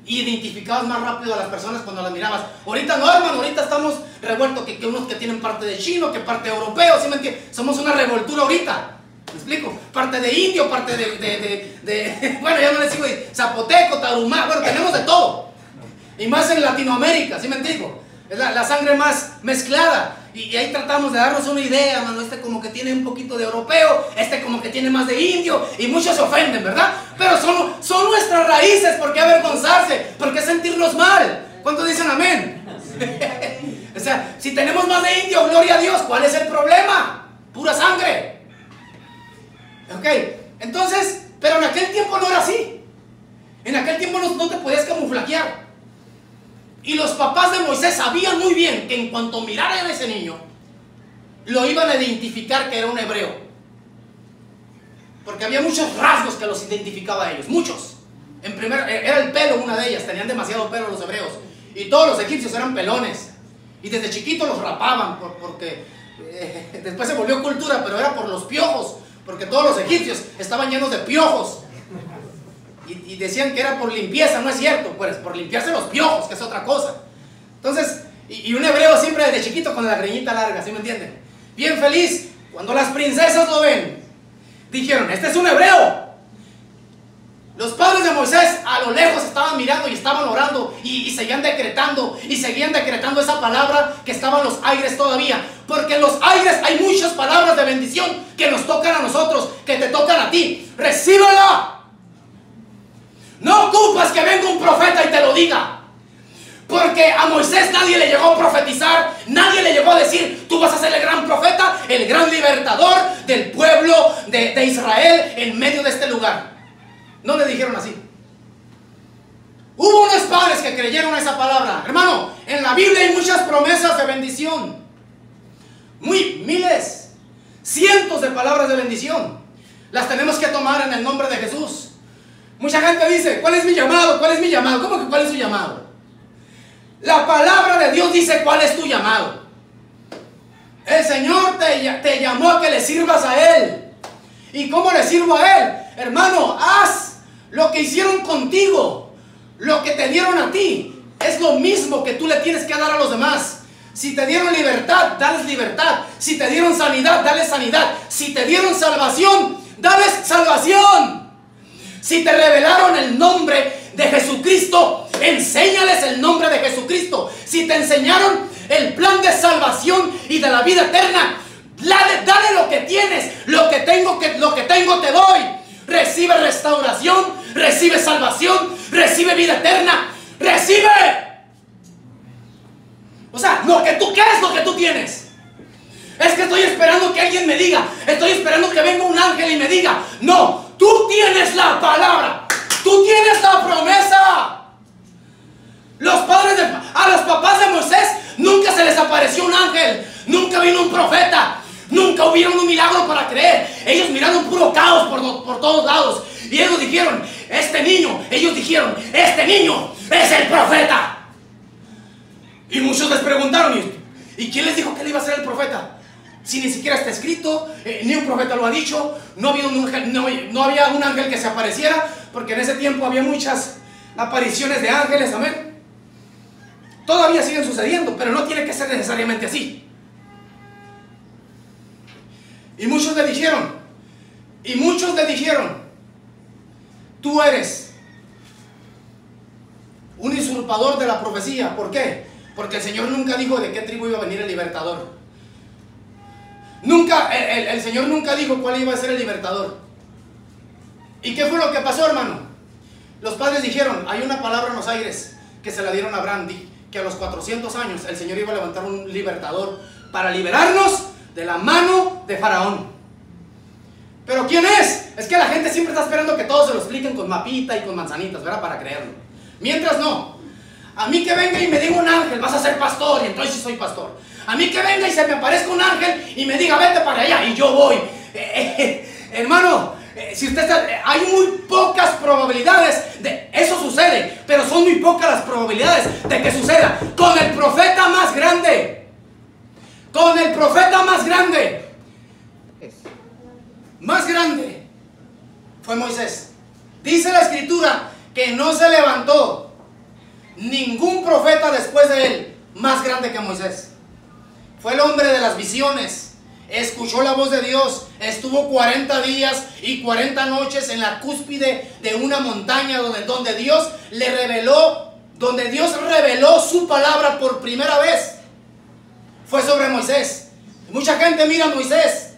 Y identificabas más rápido a las personas cuando las mirabas. Ahorita no, hermano, ahorita estamos revueltos, que unos que tienen parte de chino, que parte europeo, ¿sí me entiendes? Somos una revoltura ahorita, ¿me explico? Parte de indio, parte de bueno, ya no les digo zapoteco, tarumá, bueno, tenemos de todo. Y más en Latinoamérica, ¿sí me entiendo? Es la sangre más mezclada. Y ahí tratamos de darnos una idea, mano. Este como que tiene un poquito de europeo, este como que tiene más de indio, y muchos se ofenden, ¿verdad? Pero son nuestras raíces. ¿Por qué avergonzarse? ¿Por qué sentirnos mal? ¿Cuántos dicen amén? O sea, si tenemos más de indio, gloria a Dios, ¿cuál es el problema? Pura sangre. Ok, entonces, pero en aquel tiempo no era así. En aquel tiempo no te podías camuflajear. Y los papás de Moisés sabían muy bien que en cuanto miraran a ese niño, lo iban a identificar que era un hebreo. Porque había muchos rasgos que los identificaba a ellos, muchos. Era el pelo una de ellas, tenían demasiado pelo los hebreos. Y todos los egipcios eran pelones. Y desde chiquitos los rapaban, porque después se volvió cultura, pero era por los piojos. Porque todos los egipcios estaban llenos de piojos. Y decían que era por limpieza, no es cierto, pues por limpiarse los piojos, que es otra cosa. Entonces, y un hebreo siempre desde chiquito con la greñita larga, ¿sí me entienden? Bien feliz, cuando las princesas lo ven, dijeron, este es un hebreo. Los padres de Moisés a lo lejos estaban mirando y estaban orando y seguían decretando esa palabra que estaba en los aires todavía. Porque en los aires hay muchas palabras de bendición que nos tocan a nosotros, que te tocan a ti. ¡Recíbela! No ocupas que venga un profeta y te lo diga. Porque a Moisés nadie le llegó a profetizar, nadie le llegó a decir, tú vas a ser el gran profeta, el gran libertador del pueblo de Israel en medio de este lugar. No le dijeron así. Hubo unos padres que creyeron a esa palabra. Hermano, en la Biblia hay muchas promesas de bendición. Miles, cientos de palabras de bendición. Las tenemos que tomar en el nombre de Jesús. Mucha gente dice, ¿cuál es mi llamado? ¿Cuál es mi llamado? ¿Cómo que cuál es su llamado? La palabra de Dios dice cuál es tu llamado. El Señor te llamó a que le sirvas a Él. ¿Y cómo le sirvo a Él? Hermano, haz lo que hicieron contigo, lo que te dieron a ti. Es lo mismo que tú le tienes que dar a los demás. Si te dieron libertad, dales libertad. Si te dieron sanidad, dales sanidad. Si te dieron salvación, dales salvación. Si te revelaron el nombre de Jesucristo, enséñales el nombre de Jesucristo. Si te enseñaron el plan de salvación y de la vida eterna, dale lo que tienes. Lo que tengo te doy. Recibe restauración, recibe salvación, recibe vida eterna, recibe. O sea, lo que tú quieres, lo que tú tienes. Es que estoy esperando que alguien me diga, estoy esperando que venga un ángel y me diga. No, tú tienes la palabra, tú tienes la promesa. A los papás de Moisés nunca se les apareció un ángel, nunca vino un profeta, nunca hubieron un milagro para creer. Ellos miraron puro caos por todos lados. Y ellos dijeron, este niño es el profeta. Y muchos les preguntaron, ¿y quién les dijo que él iba a ser el profeta? Si ni siquiera está escrito, ni un profeta lo ha dicho, no había un ángel que se apareciera, porque en ese tiempo había muchas apariciones de ángeles, amén. Todavía siguen sucediendo, pero no tiene que ser necesariamente así. Y muchos le dijeron, tú eres un usurpador de la profecía. ¿Por qué? Porque el Señor nunca dijo de qué tribu iba a venir el libertador. El Señor nunca dijo cuál iba a ser el libertador. ¿Y qué fue lo que pasó, hermano? Los padres dijeron, hay una palabra en los aires que se la dieron a Abraham, que a los 400 años el Señor iba a levantar un libertador para liberarnos de la mano de Faraón. ¿Pero quién es? Es que la gente siempre está esperando que todos se lo expliquen con mapita y con manzanitas, ¿verdad? Para creerlo. Mientras no. A mí que venga y me diga un ángel, vas a ser pastor, y entonces sí soy pastor. A mí que venga y se me aparezca un ángel y me diga, vete para allá, y yo voy. Hermano, hay muy pocas probabilidades de eso sucede, pero son muy pocas las probabilidades de que suceda con el profeta más grande. Con el profeta más grande. Más grande fue Moisés. Dice la escritura que no se levantó ningún profeta después de él más grande que Moisés. Fue el hombre de las visiones. Escuchó la voz de Dios. Estuvo 40 días y 40 noches en la cúspide de una montaña donde Dios reveló su palabra por primera vez. Fue sobre Moisés. Mucha gente mira a Moisés,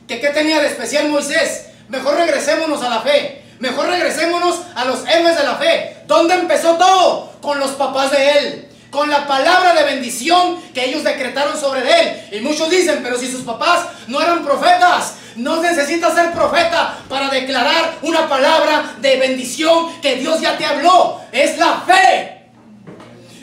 que qué tenía de especial Moisés. Mejor regresémonos a la fe. Mejor regresémonos a los héroes de la fe. ¿Dónde empezó todo? Con los papás de él, con la palabra de bendición que ellos decretaron sobre él. Y muchos dicen, pero si sus papás no eran profetas, no necesitas ser profeta para declarar una palabra de bendición que Dios ya te habló. Es la fe.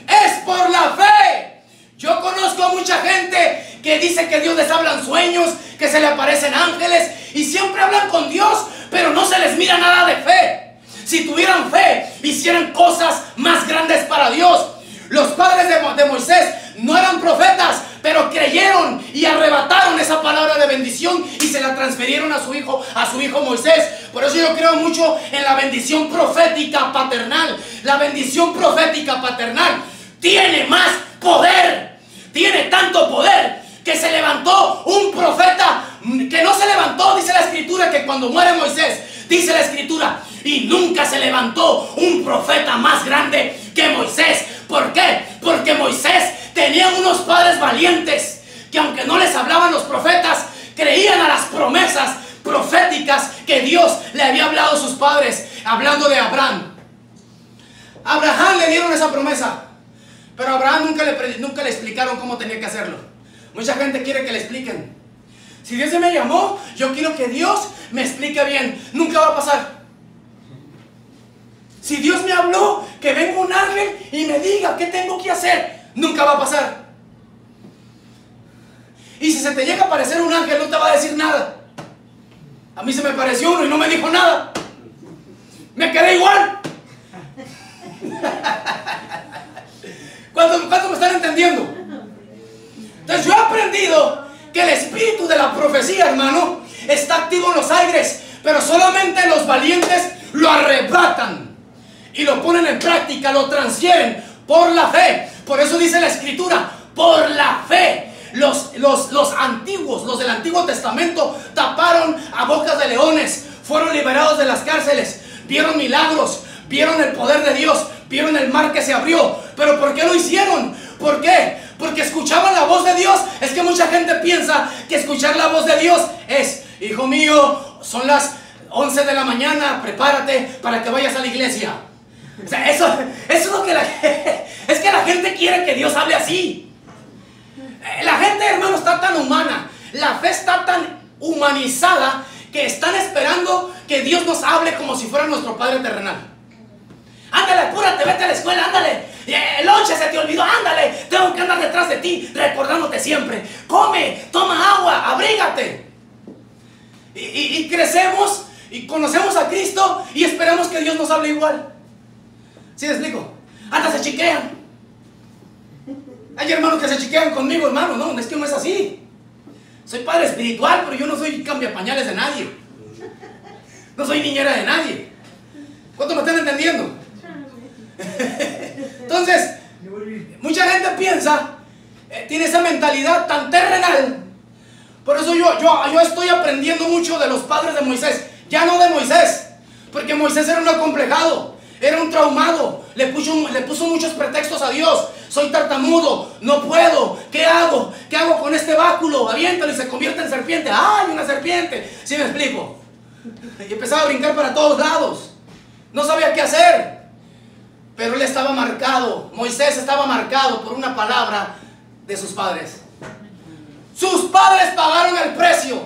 Es por la fe. Yo conozco a mucha gente que dice que Dios les habla en sueños, que se le aparecen ángeles y siempre hablan con Dios, pero no se les mira nada de fe. Si tuvieran fe, hicieran cosas más grandes para Dios. Los padres de Moisés no eran profetas, pero creyeron y arrebataron esa palabra de bendición y se la transfirieron a su hijo Moisés. Por eso yo creo mucho en la bendición profética paternal. La bendición profética paternal tiene más poder. Tiene tanto poder que se levantó un profeta que no se levantó, dice la escritura, que cuando muere Moisés, dice la escritura, y nunca se levantó un profeta más grande que Moisés. ¿Por qué? Porque Moisés tenía unos padres valientes que aunque no les hablaban los profetas, creían a las promesas proféticas que Dios le había hablado a sus padres. Hablando de Abraham. A Abraham le dieron esa promesa, pero a Abraham nunca le explicaron cómo tenía que hacerlo. Mucha gente quiere que le expliquen. Si Dios me llamó, yo quiero que Dios me explique bien. Nunca va a pasar. Si Dios me habló, que venga un ángel y me diga qué tengo que hacer, nunca va a pasar. Y si se te llega a aparecer un ángel, no te va a decir nada. A mí se me apareció uno y no me dijo nada. Me quedé igual. ¿Cuánto me están entendiendo? Entonces yo he aprendido que el espíritu de la profecía, hermano, está activo en los aires, pero solamente los valientes lo arrebatan y lo ponen en práctica, lo transfieren por la fe. Por eso dice la escritura, por la fe. Los antiguos, los del Antiguo Testamento, taparon a bocas de leones, fueron liberados de las cárceles, vieron milagros, vieron el poder de Dios, vieron el mar que se abrió. ¿Pero por qué lo hicieron? ¿Por qué? Porque escuchaban la voz de Dios. Es que mucha gente piensa que escuchar la voz de Dios es: hijo mío, son las 11 de la mañana, prepárate para que vayas a la iglesia. O sea, eso es lo que es que la gente quiere que Dios hable así. La gente, hermano, está tan humana, la fe está tan humanizada, que están esperando que Dios nos hable como si fuera nuestro Padre terrenal. Ándale, apúrate, vete a la escuela, ándale. El lonche se te olvidó, ándale. Tengo que andar detrás de ti, recordándote siempre. Come, toma agua, abrígate. Y crecemos y conocemos a Cristo y esperamos que Dios nos hable igual. ¿Sí me explico? Hasta se chiquean. Hay hermanos que se chiquean conmigo, hermano. No, es que no es así. Soy padre espiritual, pero yo no soy cambiapañales de nadie. No soy niñera de nadie. ¿Cuánto me están entendiendo? Entonces, mucha gente piensa, tiene esa mentalidad tan terrenal. Por eso yo estoy aprendiendo mucho de los padres de Moisés. Ya no de Moisés, porque Moisés era un acomplejado, era un traumado, le puso muchos pretextos a Dios. Soy tartamudo, no puedo, ¿qué hago? ¿Qué hago con este báculo? Aviéntalo y se convierte en serpiente. ¡Ay, una serpiente! ¿Sí me explico? Y empezaba a brincar para todos lados. No sabía qué hacer. Pero él estaba marcado, Moisés estaba marcado por una palabra de sus padres. Sus padres pagaron el precio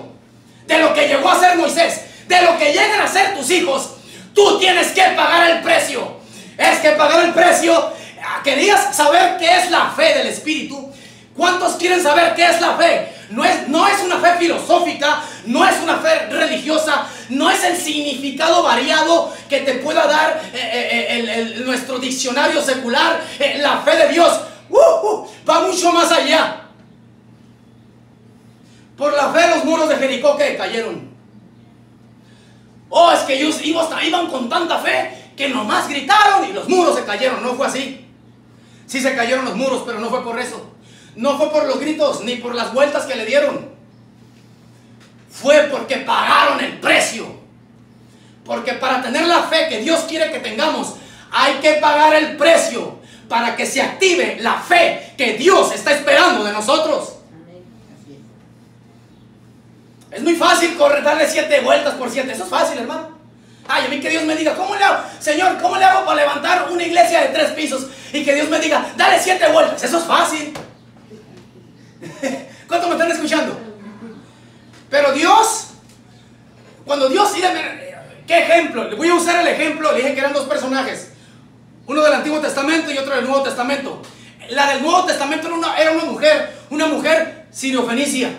de lo que llegó a ser Moisés, de lo que llegan a ser tus hijos. Tú tienes que pagar el precio. Es que pagar el precio. ¿Querías saber qué es la fe del Espíritu? ¿Cuántos quieren saber qué es la fe? No es una fe filosófica, no es una fe religiosa, no es el significado variado que te pueda dar nuestro diccionario secular. La fe de Dios va mucho más allá. Por la fe los muros de Jericó que cayeron. Oh, es que ellos iban con tanta fe que nomás gritaron y los muros se cayeron. No fue así. Sí se cayeron los muros, pero no fue por eso. No fue por los gritos ni por las vueltas que le dieron. Fue porque pagaron el precio. Porque para tener la fe que Dios quiere que tengamos, hay que pagar el precio para que se active la fe que Dios está esperando de nosotros. Es muy fácil darle 7 vueltas por 7. Eso es fácil, hermano. Ay, a mí que Dios me diga, ¿cómo le hago? Señor, ¿cómo le hago para levantar una iglesia de 3 pisos? Y que Dios me diga, dale 7 vueltas. Eso es fácil. ¿Cuántos me están escuchando? Pero Dios, cuando Dios, ¿qué ejemplo? Le voy a usar el ejemplo. Le dije que eran 2 personajes. Uno del Antiguo Testamento y otro del Nuevo Testamento. La del Nuevo Testamento era una mujer siriofenicia.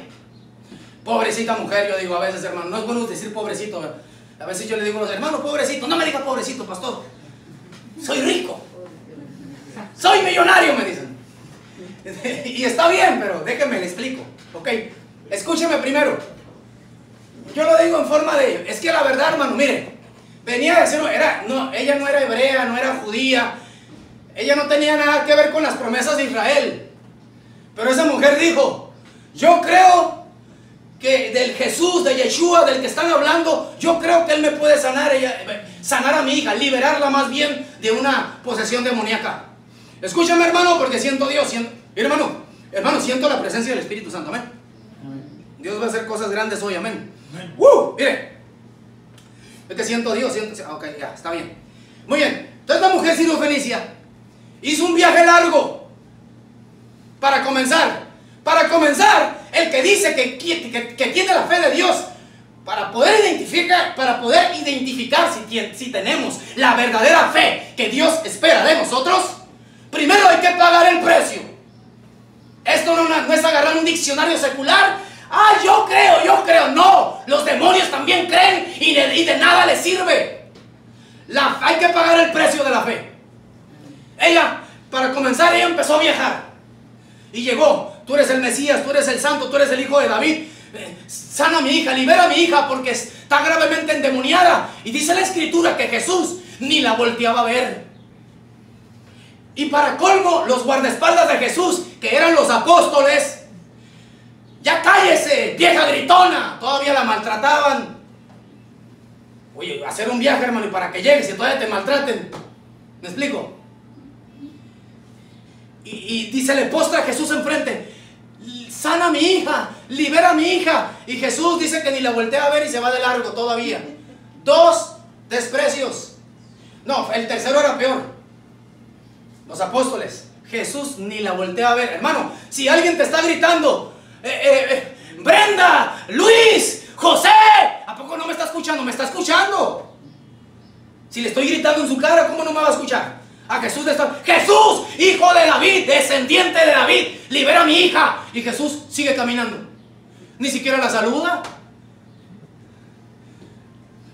Pobrecita mujer, yo digo a veces, hermano. No es bueno decir pobrecito. A veces yo le digo a los hermanos, pobrecito. No me diga pobrecito, pastor. Soy rico. Soy millonario, me dicen. Y está bien, pero déjenme le explico. Ok, escúcheme primero. Yo lo digo en forma de... Es que la verdad, hermano, mire. Venía de ser... ella no era hebrea, no era judía. Ella no tenía nada que ver con las promesas de Israel. Pero esa mujer dijo, yo creo que del Jesús, de Yeshua, del que están hablando, yo creo que Él me puede sanar a mi hija, liberarla más bien de una posesión demoníaca. Escúchame, hermano, porque siento a Dios. Hermano, siento la presencia del Espíritu Santo, amén. Dios va a hacer cosas grandes hoy, amén. Mire, es que siento a Dios, ok, ya, está bien. Muy bien, entonces la mujer sirofenicia hizo un viaje largo para comenzar. El que dice que tiene la fe de Dios, para poder identificar si tenemos la verdadera fe que Dios espera de nosotros, primero hay que pagar el precio. Esto no es agarrar un diccionario secular. Ah, yo creo. No, los demonios también creen y de nada les sirve. Hay que pagar el precio de la fe. Para comenzar, ella empezó a viajar. Y llegó, tú eres el Mesías, tú eres el Santo, tú eres el Hijo de David. Sana a mi hija, libera a mi hija porque está gravemente endemoniada. Y dice la Escritura que Jesús ni la volteaba a ver. Y para colmo, los guardaespaldas de Jesús, que eran los apóstoles, ya cállese, vieja gritona, todavía la maltrataban. Oye, hacer un viaje, hermano, y para que llegues y todavía te maltraten. ¿Me explico? Y dice, le postra a Jesús enfrente. Sana a mi hija, libera a mi hija. Y Jesús dice que ni la voltea a ver y se va de largo todavía. 2 desprecios. No, el tercero era peor. Los apóstoles. Jesús ni la voltea a ver. Hermano, si alguien te está gritando, Brenda, Luis, José, ¿a poco no me está escuchando? Me está escuchando. Si le estoy gritando en su cara, ¿cómo no me va a escuchar? A Jesús le está: Jesús, hijo de David, descendiente de David, libera a mi hija. Y Jesús sigue caminando. Ni siquiera la saluda.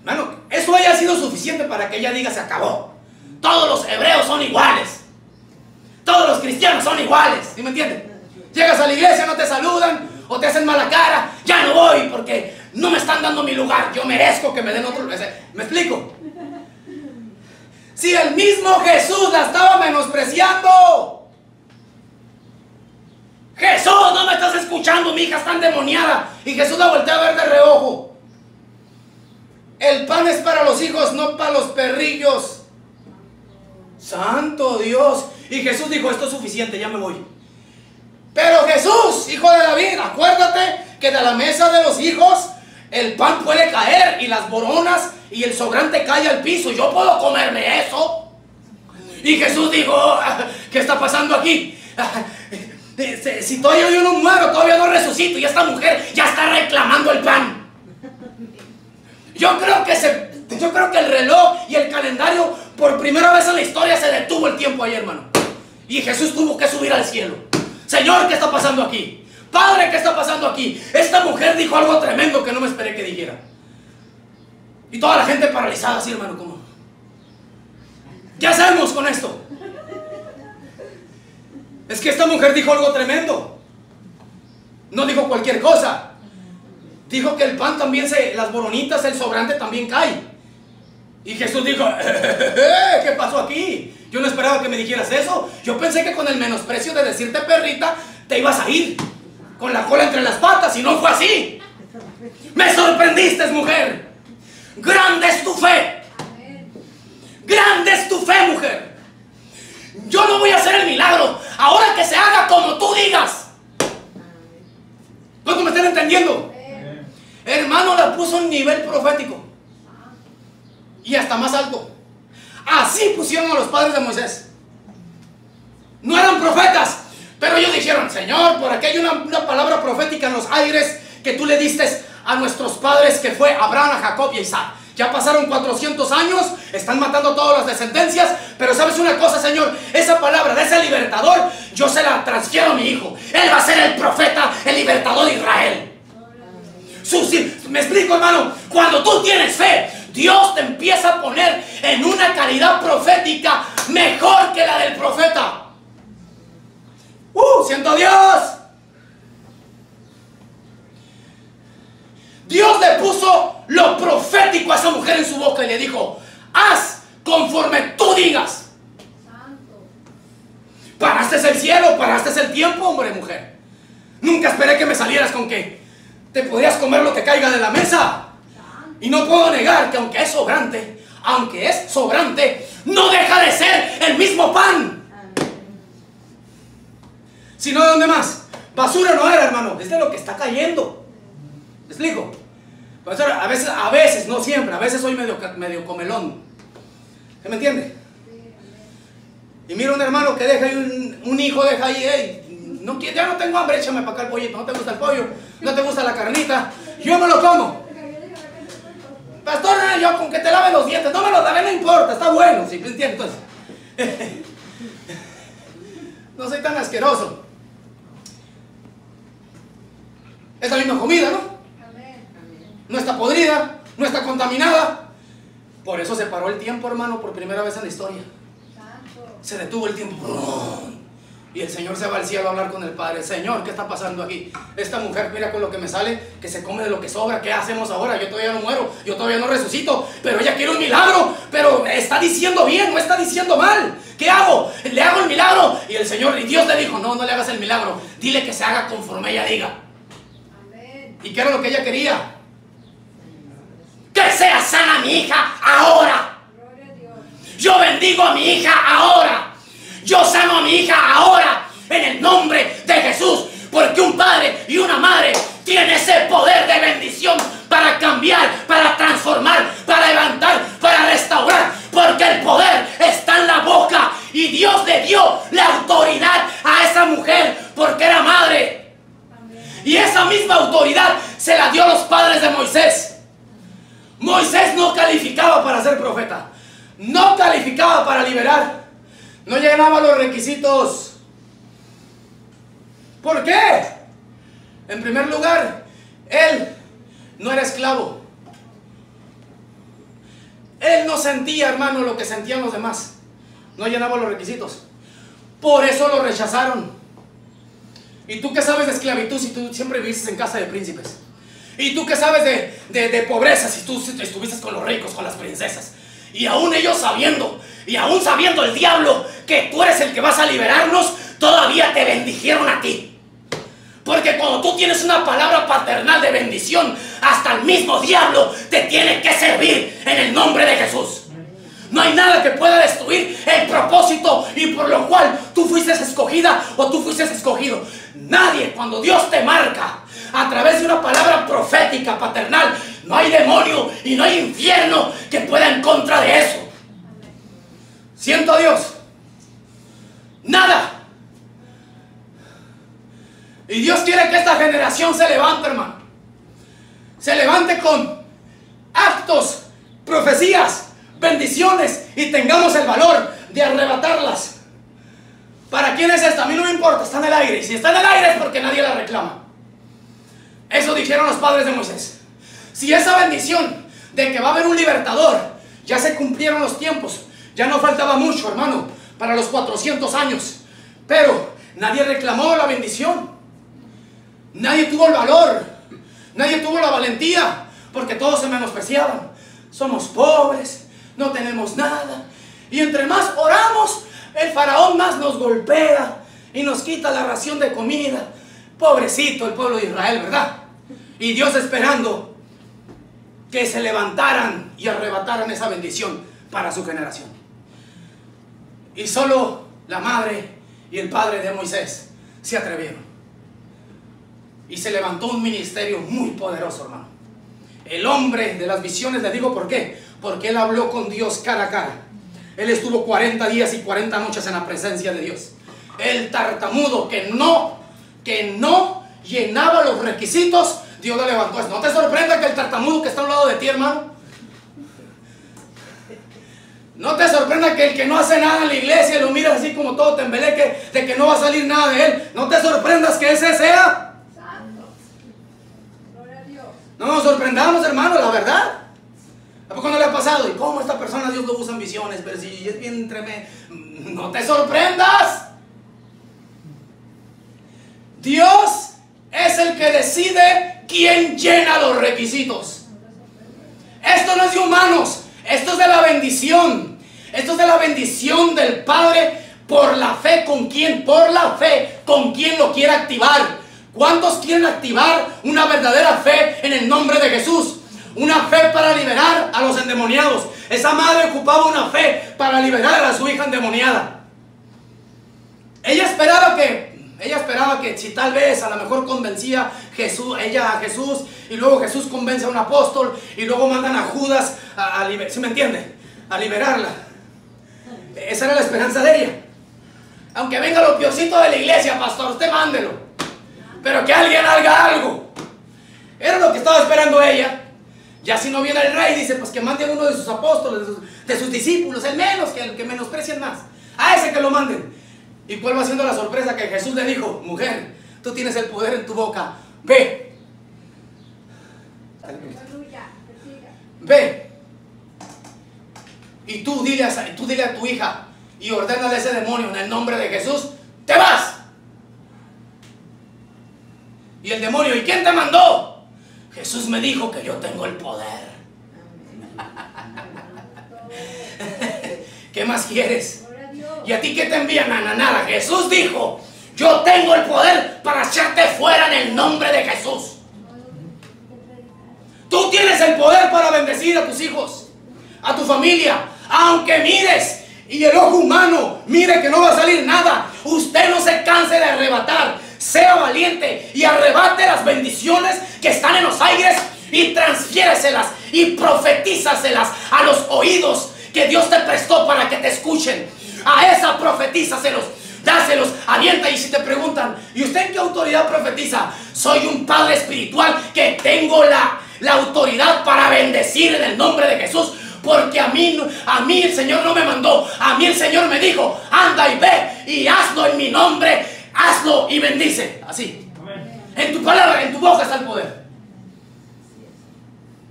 Hermano, eso haya sido suficiente para que ella diga: se acabó. Todos los hebreos son iguales. Todos los cristianos son iguales. ¿Sí me entienden? Llegas a la iglesia, no te saludan o te hacen mala cara. Ya no voy porque no me están dando mi lugar. Yo merezco que me den otro lugar. ¿Me explico? Si el mismo Jesús la estaba menospreciando. Jesús, no me estás escuchando, mi hija está endemoniada. Y Jesús la voltea a ver de reojo. El pan es para los hijos, no para los perrillos. Santo Dios. Y Jesús dijo: esto es suficiente, ya me voy. Pero Jesús, hijo de David, acuérdate que de la mesa de los hijos el pan puede caer y las boronas y el sobrante cae al piso. Yo puedo comerme eso. Y Jesús dijo: ¿qué está pasando aquí? Si todavía yo no muero, todavía no resucito, y esta mujer ya está reclamando el pan. Yo creo que el reloj y el calendario por primera vez en la historia se detuvo el tiempo ahí, hermano. Y Jesús tuvo que subir al cielo. Señor, ¿qué está pasando aquí? Padre, ¿qué está pasando aquí? Esta mujer dijo algo tremendo que no me esperé que dijera. Y toda la gente paralizada así, hermano, como: ¿qué hacemos con esto? Es que esta mujer dijo algo tremendo. No dijo cualquier cosa. Dijo que el pan también las boronitas, el sobrante también cae. Y Jesús dijo: ¿qué pasó aquí? Yo no esperaba que me dijeras eso. Yo pensé que con el menosprecio de decirte perrita te ibas a ir con la cola entre las patas, y no fue así. Me sorprendiste, mujer. Grande es tu fe. Grande es tu fe, mujer. Yo no voy a hacer el milagro. Ahora que se haga como tú digas. ¿Cuánto me están entendiendo? Hermano, la puso a un nivel profético. Y hasta más alto. Así pusieron a los padres de Moisés. No eran profetas, pero ellos dijeron: Señor, por aquí hay una palabra profética en los aires que tú le diste a nuestros padres, que fue Abraham, a Jacob y a Isaac. Ya pasaron 400 años, están matando todas las descendencias, pero ¿sabes una cosa, Señor? Esa palabra de ese libertador, yo se la transfiero a mi hijo. Él va a ser el profeta, el libertador de Israel. Me explico, hermano. Cuando tú tienes fe, Dios te empieza a poner en una calidad profética mejor que la del profeta. ¡Siento a Dios! Dios le puso lo profético a esa mujer en su boca y le dijo: haz conforme tú digas. Paraste el cielo, paraste el tiempo, hombre, mujer. Nunca esperé que me salieras con que te podías comer lo que caiga de la mesa. Y no puedo negar que aunque es sobrante, no deja de ser el mismo pan. Si no, ¿de dónde más? Basura no era, hermano, es de lo que está cayendo. ¿Me explico? A veces, no siempre, a veces soy medio comelón. ¿Se me entiende? Y mira un hermano que deja ahí un hijo, deja ahí: ya no tengo hambre, échame para acá el pollito. No te gusta el pollo, no te gusta la carnita, yo me lo como. Pastor, yo con que te lave los dientes, no me los lave, no importa, está bueno, ¿sí me entiendes? Entonces, no soy tan asqueroso. Es la misma comida, ¿no? No está podrida, no está contaminada. Por eso se paró el tiempo, hermano, por primera vez en la historia. Se detuvo el tiempo. Y el Señor se va al cielo a hablar con el Padre. Señor, ¿qué está pasando aquí? Esta mujer, mira con lo que me sale, que se come de lo que sobra. ¿Qué hacemos ahora? Yo todavía no muero, yo todavía no resucito, pero ella quiere un milagro. Pero está diciendo bien, no está diciendo mal. ¿Qué hago? ¿Le hago el milagro? Y el Señor, y Dios le dijo: no le hagas el milagro. Dile que se haga conforme ella diga. Amén. ¿Y qué era lo que ella quería? Que sea sana mi hija ahora. Yo bendigo a mi hija ahora. Yo sano a mi hija ahora. En el nombre de Jesús. Porque un padre y una madre tiene ese poder de bendición para cambiar, para transformar, para levantar, para restaurar. Porque el poder está en la boca. Y Dios le dio la autoridad a esa mujer porque era madre. Y esa misma autoridad se la dio a los padres de Moisés. Moisés no calificaba para ser profeta. No calificaba para liberar. No llenaba los requisitos. ¿Por qué? En primer lugar, él no era esclavo. Él no sentía, hermano, lo que sentían los demás. No llenaba los requisitos. Por eso lo rechazaron. ¿Y tú qué sabes de esclavitud si tú siempre viviste en casa de príncipes? ¿Y tú qué sabes de pobreza si tú estuviste con los ricos, con las princesas? Y aún ellos sabiendo, y aún sabiendo el diablo que tú eres el que vas a liberarnos, todavía te bendijeron a ti. Porque cuando tú tienes una palabra paternal de bendición, hasta el mismo diablo te tiene que servir en el nombre de Jesús. No hay nada que pueda destruir el propósito y por lo cual tú fuiste escogida o tú fuiste escogido. Nadie, cuando Dios te marca a través de una palabra profética paternal, no hay demonio y no hay infierno que pueda en contra de eso. Siento a Dios. Nada. Y Dios quiere que esta generación se levante, hermano. Se levante con actos, profecías, bendiciones y tengamos el valor de arrebatarlas. ¿Para quién es esta? A mí no me importa, está en el aire. Y si está en el aire es porque nadie la reclama. Eso dijeron los padres de Moisés. Si esa bendición de que va a haber un libertador, ya se cumplieron los tiempos, ya no faltaba mucho, hermano, para los 400 años. Pero nadie reclamó la bendición. Nadie tuvo el valor. Nadie tuvo la valentía. Porque todos se menospreciaban. Somos pobres, no tenemos nada. Y entre más oramos, el faraón más nos golpea y nos quita la ración de comida. Pobrecito el pueblo de Israel, ¿verdad? Y Dios esperando que se levantaran y arrebataran esa bendición para su generación. Y solo la madre y el padre de Moisés se atrevieron. Y se levantó un ministerio muy poderoso, hermano. El hombre de las visiones, le digo por qué. Porque él habló con Dios cara a cara. Él estuvo 40 días y 40 noches en la presencia de Dios. El tartamudo que no llenaba los requisitos, Dios lo levantó. ¿No te sorprenda que el tartamudo que está a un lado de ti, hermano? No te sorprenda que el que no hace nada en la iglesia lo miras así como todo tembeleque de que no va a salir nada de él. No te sorprendas que ese sea. No nos sorprendamos, hermano, la verdad. ¿A poco no le ha pasado? ¿Y cómo esta persona Dios lo usa en visiones? Pero si es bien tremendo. No te sorprendas. Dios es el que decide quién llena los requisitos. Esto no es de humanos. Esto es de la bendición. Esto es de la bendición del Padre por la fe con quien, por la fe con quien lo quiere activar. ¿Cuántos quieren activar una verdadera fe en el nombre de Jesús? Una fe para liberar a los endemoniados. Esa madre ocupaba una fe para liberar a su hija endemoniada. Ella esperaba que si tal vez a lo mejor convencía ella a Jesús y luego Jesús convence a un apóstol y luego mandan a Judas a liberar, ¿sí me entiende? A liberarla. Esa era la esperanza de ella. Aunque venga lo piorcito de la iglesia, pastor, usted mándelo. Pero que alguien haga algo. Era lo que estaba esperando ella. Ya si no viene el rey, dice, pues que mande a uno de sus apóstoles, de sus discípulos, el menos, que menosprecien más. A ese que lo manden. ¿Y cuál va siendo la sorpresa? Que Jesús le dijo, mujer, tú tienes el poder en tu boca. Ve. Ve. Y tú dile a tu hija y ordénale a ese demonio en el nombre de Jesús, te vas. Y el demonio, ¿y quién te mandó? Jesús me dijo que yo tengo el poder. ¿Qué más quieres? ¿Y a ti qué te envían? Nada. Jesús dijo, yo tengo el poder para echarte fuera en el nombre de Jesús. Tú tienes el poder para bendecir a tus hijos. a tu familia, aunque mires y el ojo humano mire que no va a salir nada, usted no se canse de arrebatar. Sea valiente y arrebate las bendiciones que están en los aires y transfiéreselas y profetízaselas a los oídos que Dios te prestó para que te escuchen. A esa profetízaselos, dáselos, avienta. Y si te preguntan, ¿y usted en qué autoridad profetiza? Soy un padre espiritual que tengo la autoridad para bendecir en el nombre de Jesús. Porque a mí el Señor no me mandó, a mí el Señor me dijo, anda y ve y hazlo en mi nombre, hazlo y bendice. Así. En tu palabra, en tu boca está el poder.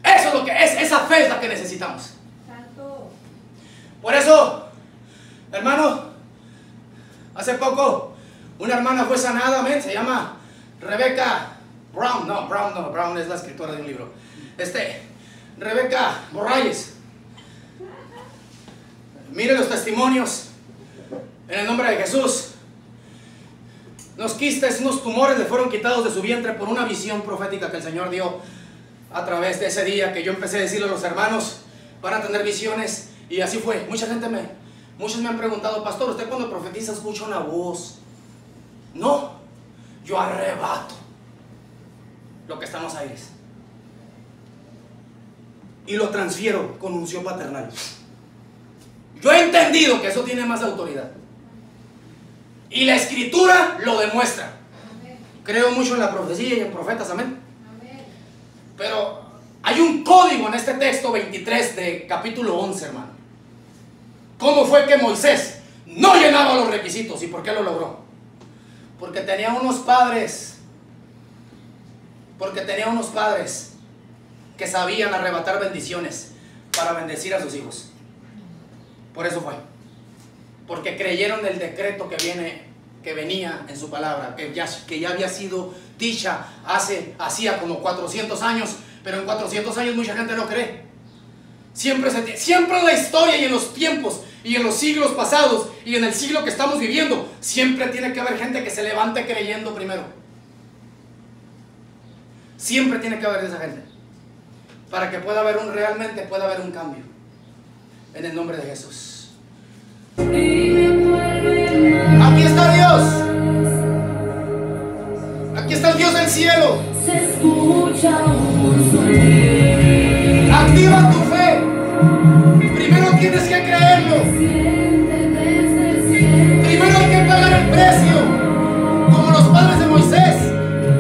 Eso es lo que es, esa fe es la que necesitamos. Por eso, hermano, hace poco una hermana fue sanada, amén, se llama Rebecca Brown. No, Brown es la escritora de un libro. Rebecca Borrayes. Mire los testimonios en el nombre de Jesús. Unos quistes, unos tumores le fueron quitados de su vientre por una visión profética que el Señor dio a través de ese día que yo empecé a decirle a los hermanos, van a tener visiones, y así fue. Muchos me han preguntado, pastor, ¿usted cuando profetiza escucha una voz? No, yo arrebato lo que está en los aires y lo transfiero con unción paternal. Yo he entendido que eso tiene más autoridad. Y la escritura lo demuestra. Creo mucho en la profecía y en profetas, amén. Pero hay un código en este texto 23 de capítulo 11, hermano. ¿Cómo fue que Moisés no llenaba los requisitos? ¿Y por qué lo logró? Porque tenía unos padres. Porque tenía unos padres que sabían arrebatar bendiciones para bendecir a sus hijos. Por eso fue. Porque creyeron el decreto que venía en su palabra, que ya había sido dicha hacía como 400 años, pero en 400 años mucha gente no cree. Siempre en la historia y en los tiempos y en los siglos pasados y en el siglo que estamos viviendo, siempre tiene que haber gente que se levante creyendo primero. Siempre tiene que haber esa gente, para que realmente pueda haber un cambio. En el nombre de Jesús. Aquí está Dios. Aquí está el Dios del cielo. Activa tu fe. Primero tienes que creerlo. Primero hay que pagar el precio. Como los padres de Moisés,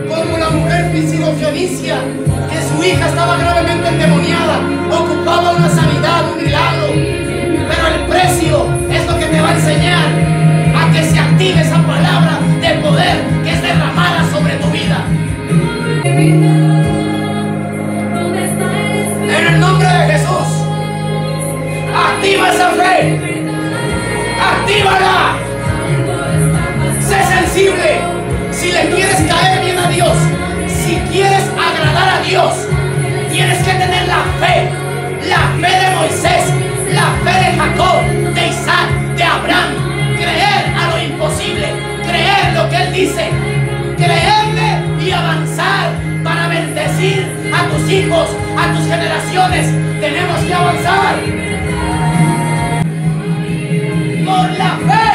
como la mujer Fenicia, que su hija estaba gravemente endemoniada, ocupaba una sanidad, un milagro. Pero el precio es lo que te va a enseñar a que se active esa palabra de poder que es derramada sobre tu vida. En el nombre de Jesús, activa esa fe, actívala. Sé sensible. Si le quieres caer bien a Dios, si quieres agradar a Dios, tienes que tener la fe de Moisés, la fe de Jacob, de Isaac, de Abraham. Creer a lo imposible, creer lo que Él dice, creerle y avanzar para bendecir a tus hijos, a tus generaciones. Tenemos que avanzar por la fe.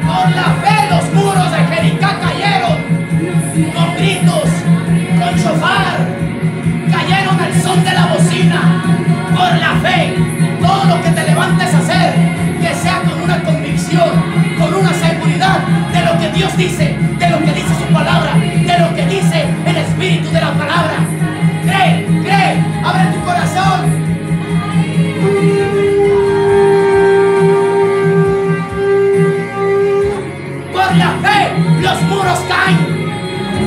Por la fe los muros de Jericó cayeron con gritos, con shofar, cayeron al son de la bocina. Por la fe, todo lo que te levantes a hacer, que sea con una convicción, con una seguridad de lo que Dios dice, de lo que dice su palabra, de lo que dice el espíritu de la palabra. Cree, abre tu corazón. Por la fe, los muros caen,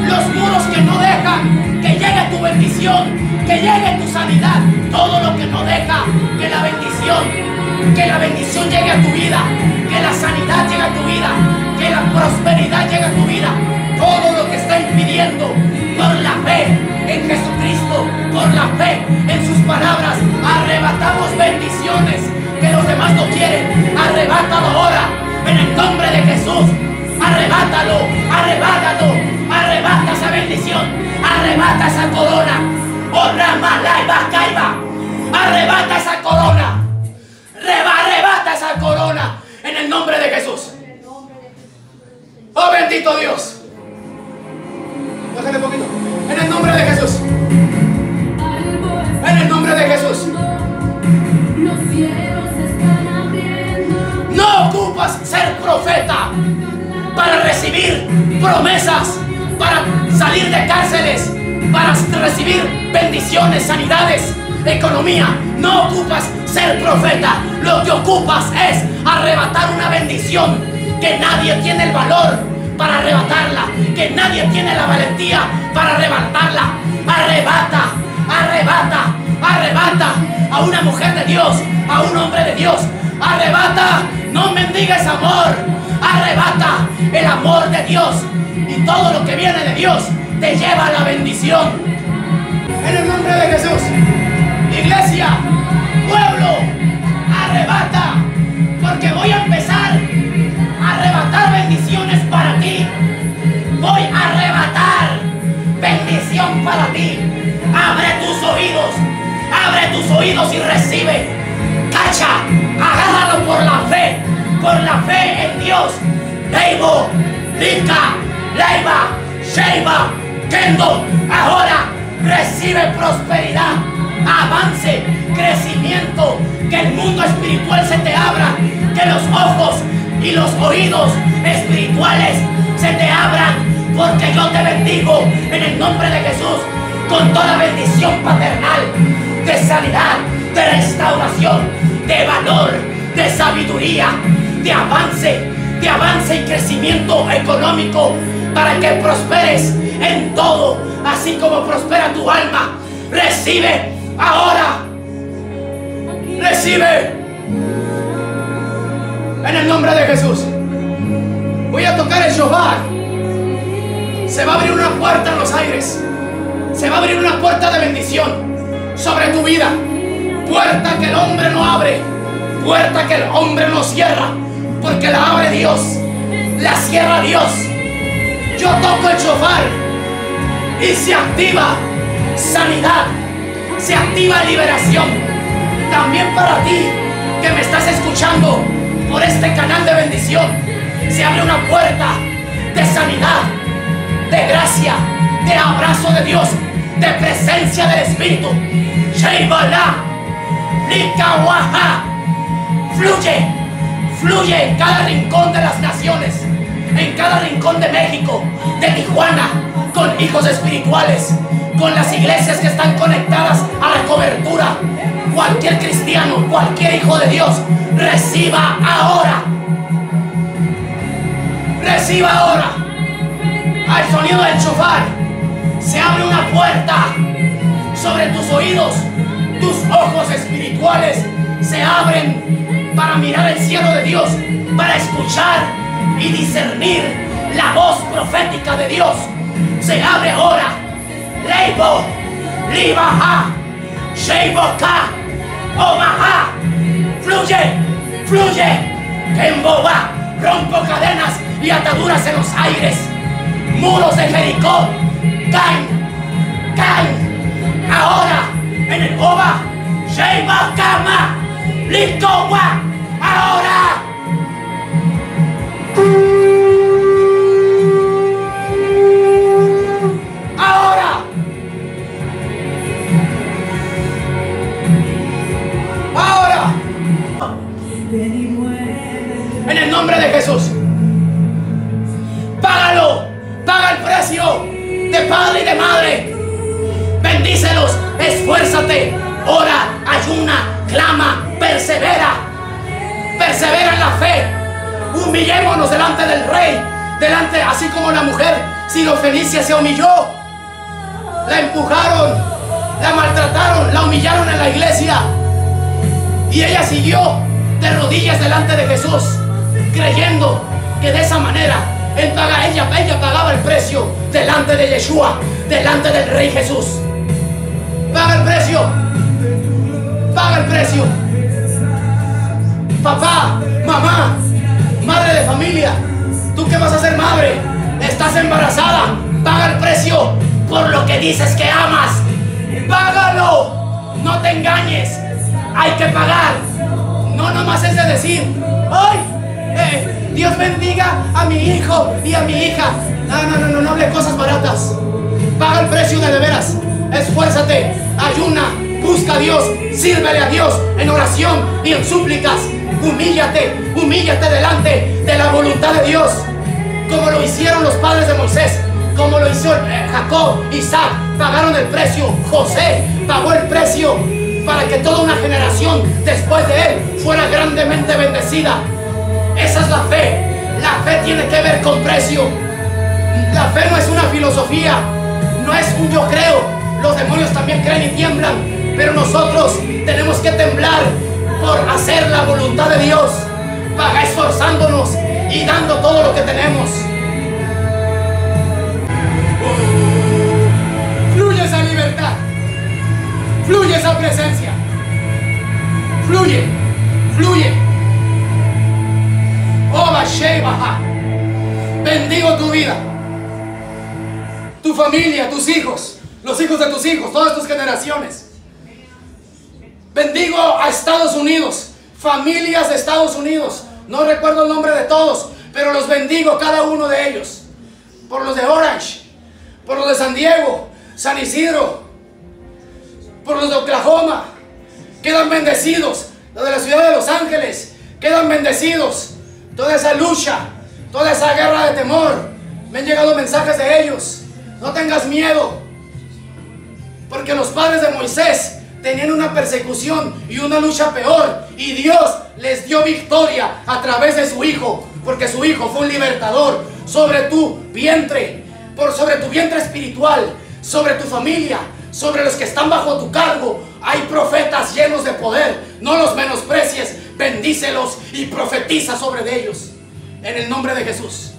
los muros que no dejan que llegue tu bendición, que llegue tu sanidad, todo lo que no deja que la bendición llegue a tu vida, que la sanidad llegue a tu vida, que la prosperidad llegue a tu vida, todo lo que está impidiendo, por la fe en Jesucristo, por la fe en sus palabras, arrebatamos bendiciones que los demás no quieren. Arrebátalo ahora, en el nombre de Jesús. Arrebátalo, arrebata esa bendición, arrebata esa corona. Oh, Rama, Laiba, Caiba, arrebata salir de cárceles para recibir bendiciones, sanidades, economía. No ocupas ser profeta, lo que ocupas es arrebatar una bendición que nadie tiene el valor para arrebatarla, que nadie tiene la valentía para arrebatarla. Arrebata, arrebata, arrebata a una mujer de Dios, a un hombre de Dios. Arrebata, no mendigues amor, arrebata el amor de Dios, y todo lo que viene de Dios te lleva a la bendición. En el nombre de Jesús, iglesia, pueblo, arrebata, porque voy a empezar a arrebatar bendiciones para ti. Voy a arrebatar bendición para ti. Abre tus oídos y recibe. Cacha, agárralo por la fe en Dios. Leibo, Lika, Leiba, Sheiba, Kendo, ahora recibe prosperidad, avance, crecimiento, que el mundo espiritual se te abra, que los ojos y los oídos espirituales se te abran, porque yo te bendigo en el nombre de Jesús con toda bendición paternal, de sanidad, de restauración, de valor, de sabiduría, de avance y crecimiento económico, para que prosperes en todo, así como prospera tu alma. Recibe ahora, recibe en el nombre de Jesús. Voy a tocar el shofar. Se va a abrir una puerta en los aires, se va a abrir una puerta de bendición sobre tu vida, puerta que el hombre no abre, puerta que el hombre no cierra, porque la abre Dios, la cierra Dios. Yo toco el shofar y se activa sanidad, se activa liberación. También para ti que me estás escuchando por este canal de bendición, se abre una puerta de sanidad, de gracia, de abrazo de Dios, de presencia del Espíritu. Sheibala, Likawaha, fluye en cada rincón de las naciones, en cada rincón de México, de Tijuana, con hijos espirituales, con las iglesias que están conectadas a la cobertura. Cualquier cristiano, cualquier hijo de Dios, reciba ahora. Reciba ahora. Al sonido del shofar se abre una puerta sobre tus oídos. Tus ojos espirituales se abren para mirar el cielo de Dios, para escuchar y discernir la voz profética de Dios. Se abre ahora. Leibo, Libaha, Sheiboka, Omaha. Fluye. Kemboba, rompo cadenas y ataduras en los aires. Muros de Jericó caen. Ahora en el Oba, Sheibokama, Likowa, ahora. En el nombre de Jesús, págalo, paga el precio de padre y de madre. Bendícelos, esfuérzate, ora, ayuna, clama, persevera en la fe. Humillémonos delante del rey, así como la mujer sirofenicia se humilló. La empujaron, la maltrataron, la humillaron en la iglesia, y ella siguió de rodillas delante de Jesús, creyendo que de esa manera ella pagaba el precio delante de Yeshua, delante del Rey Jesús. Paga el precio. Papá, mamá, madre de familia, tú que vas a ser madre, estás embarazada, paga el precio por lo que dices que amas. Págalo, no te engañes, hay que pagar. No nomás es de decir, ¡ay! Dios bendiga a mi hijo y a mi hija. No hable cosas baratas. Paga el precio de veras. Esfuérzate, ayuna, busca a Dios, sírvele a Dios en oración y en súplicas. Humíllate delante de la voluntad de Dios, como lo hicieron los padres de Moisés, como lo hizo Jacob, Isaac, pagaron el precio. José pagó el precio para que toda una generación después de él fuera grandemente bendecida. Esa es la fe. La fe tiene que ver con precio. La fe no es una filosofía, no es un yo creo. Los demonios también creen y tiemblan, pero nosotros tenemos que temblar por hacer la voluntad de Dios, para esforzándonos y dando todo lo que tenemos. Fluye esa libertad, fluye esa presencia, fluye, fluye. Oh, Baha, bendigo tu vida, tu familia, tus hijos, los hijos de tus hijos, todas tus generaciones. Bendigo a Estados Unidos, familias de Estados Unidos. No recuerdo el nombre de todos, pero los bendigo cada uno de ellos. Por los de Orange, por los de San Diego, San Isidro, por los de Oklahoma, quedan bendecidos. Los de la ciudad de Los Ángeles, quedan bendecidos. Toda esa lucha, toda esa guerra de temor, me han llegado mensajes de ellos. No tengas miedo, porque los padres de Moisés tenían una persecución y una lucha peor, y Dios les dio victoria a través de su hijo, porque su hijo fue un libertador. Sobre tu vientre, sobre tu vientre espiritual, sobre tu familia, sobre los que están bajo tu cargo, hay profetas llenos de poder. No los menosprecies, bendícelos y profetiza sobre ellos en el nombre de Jesús.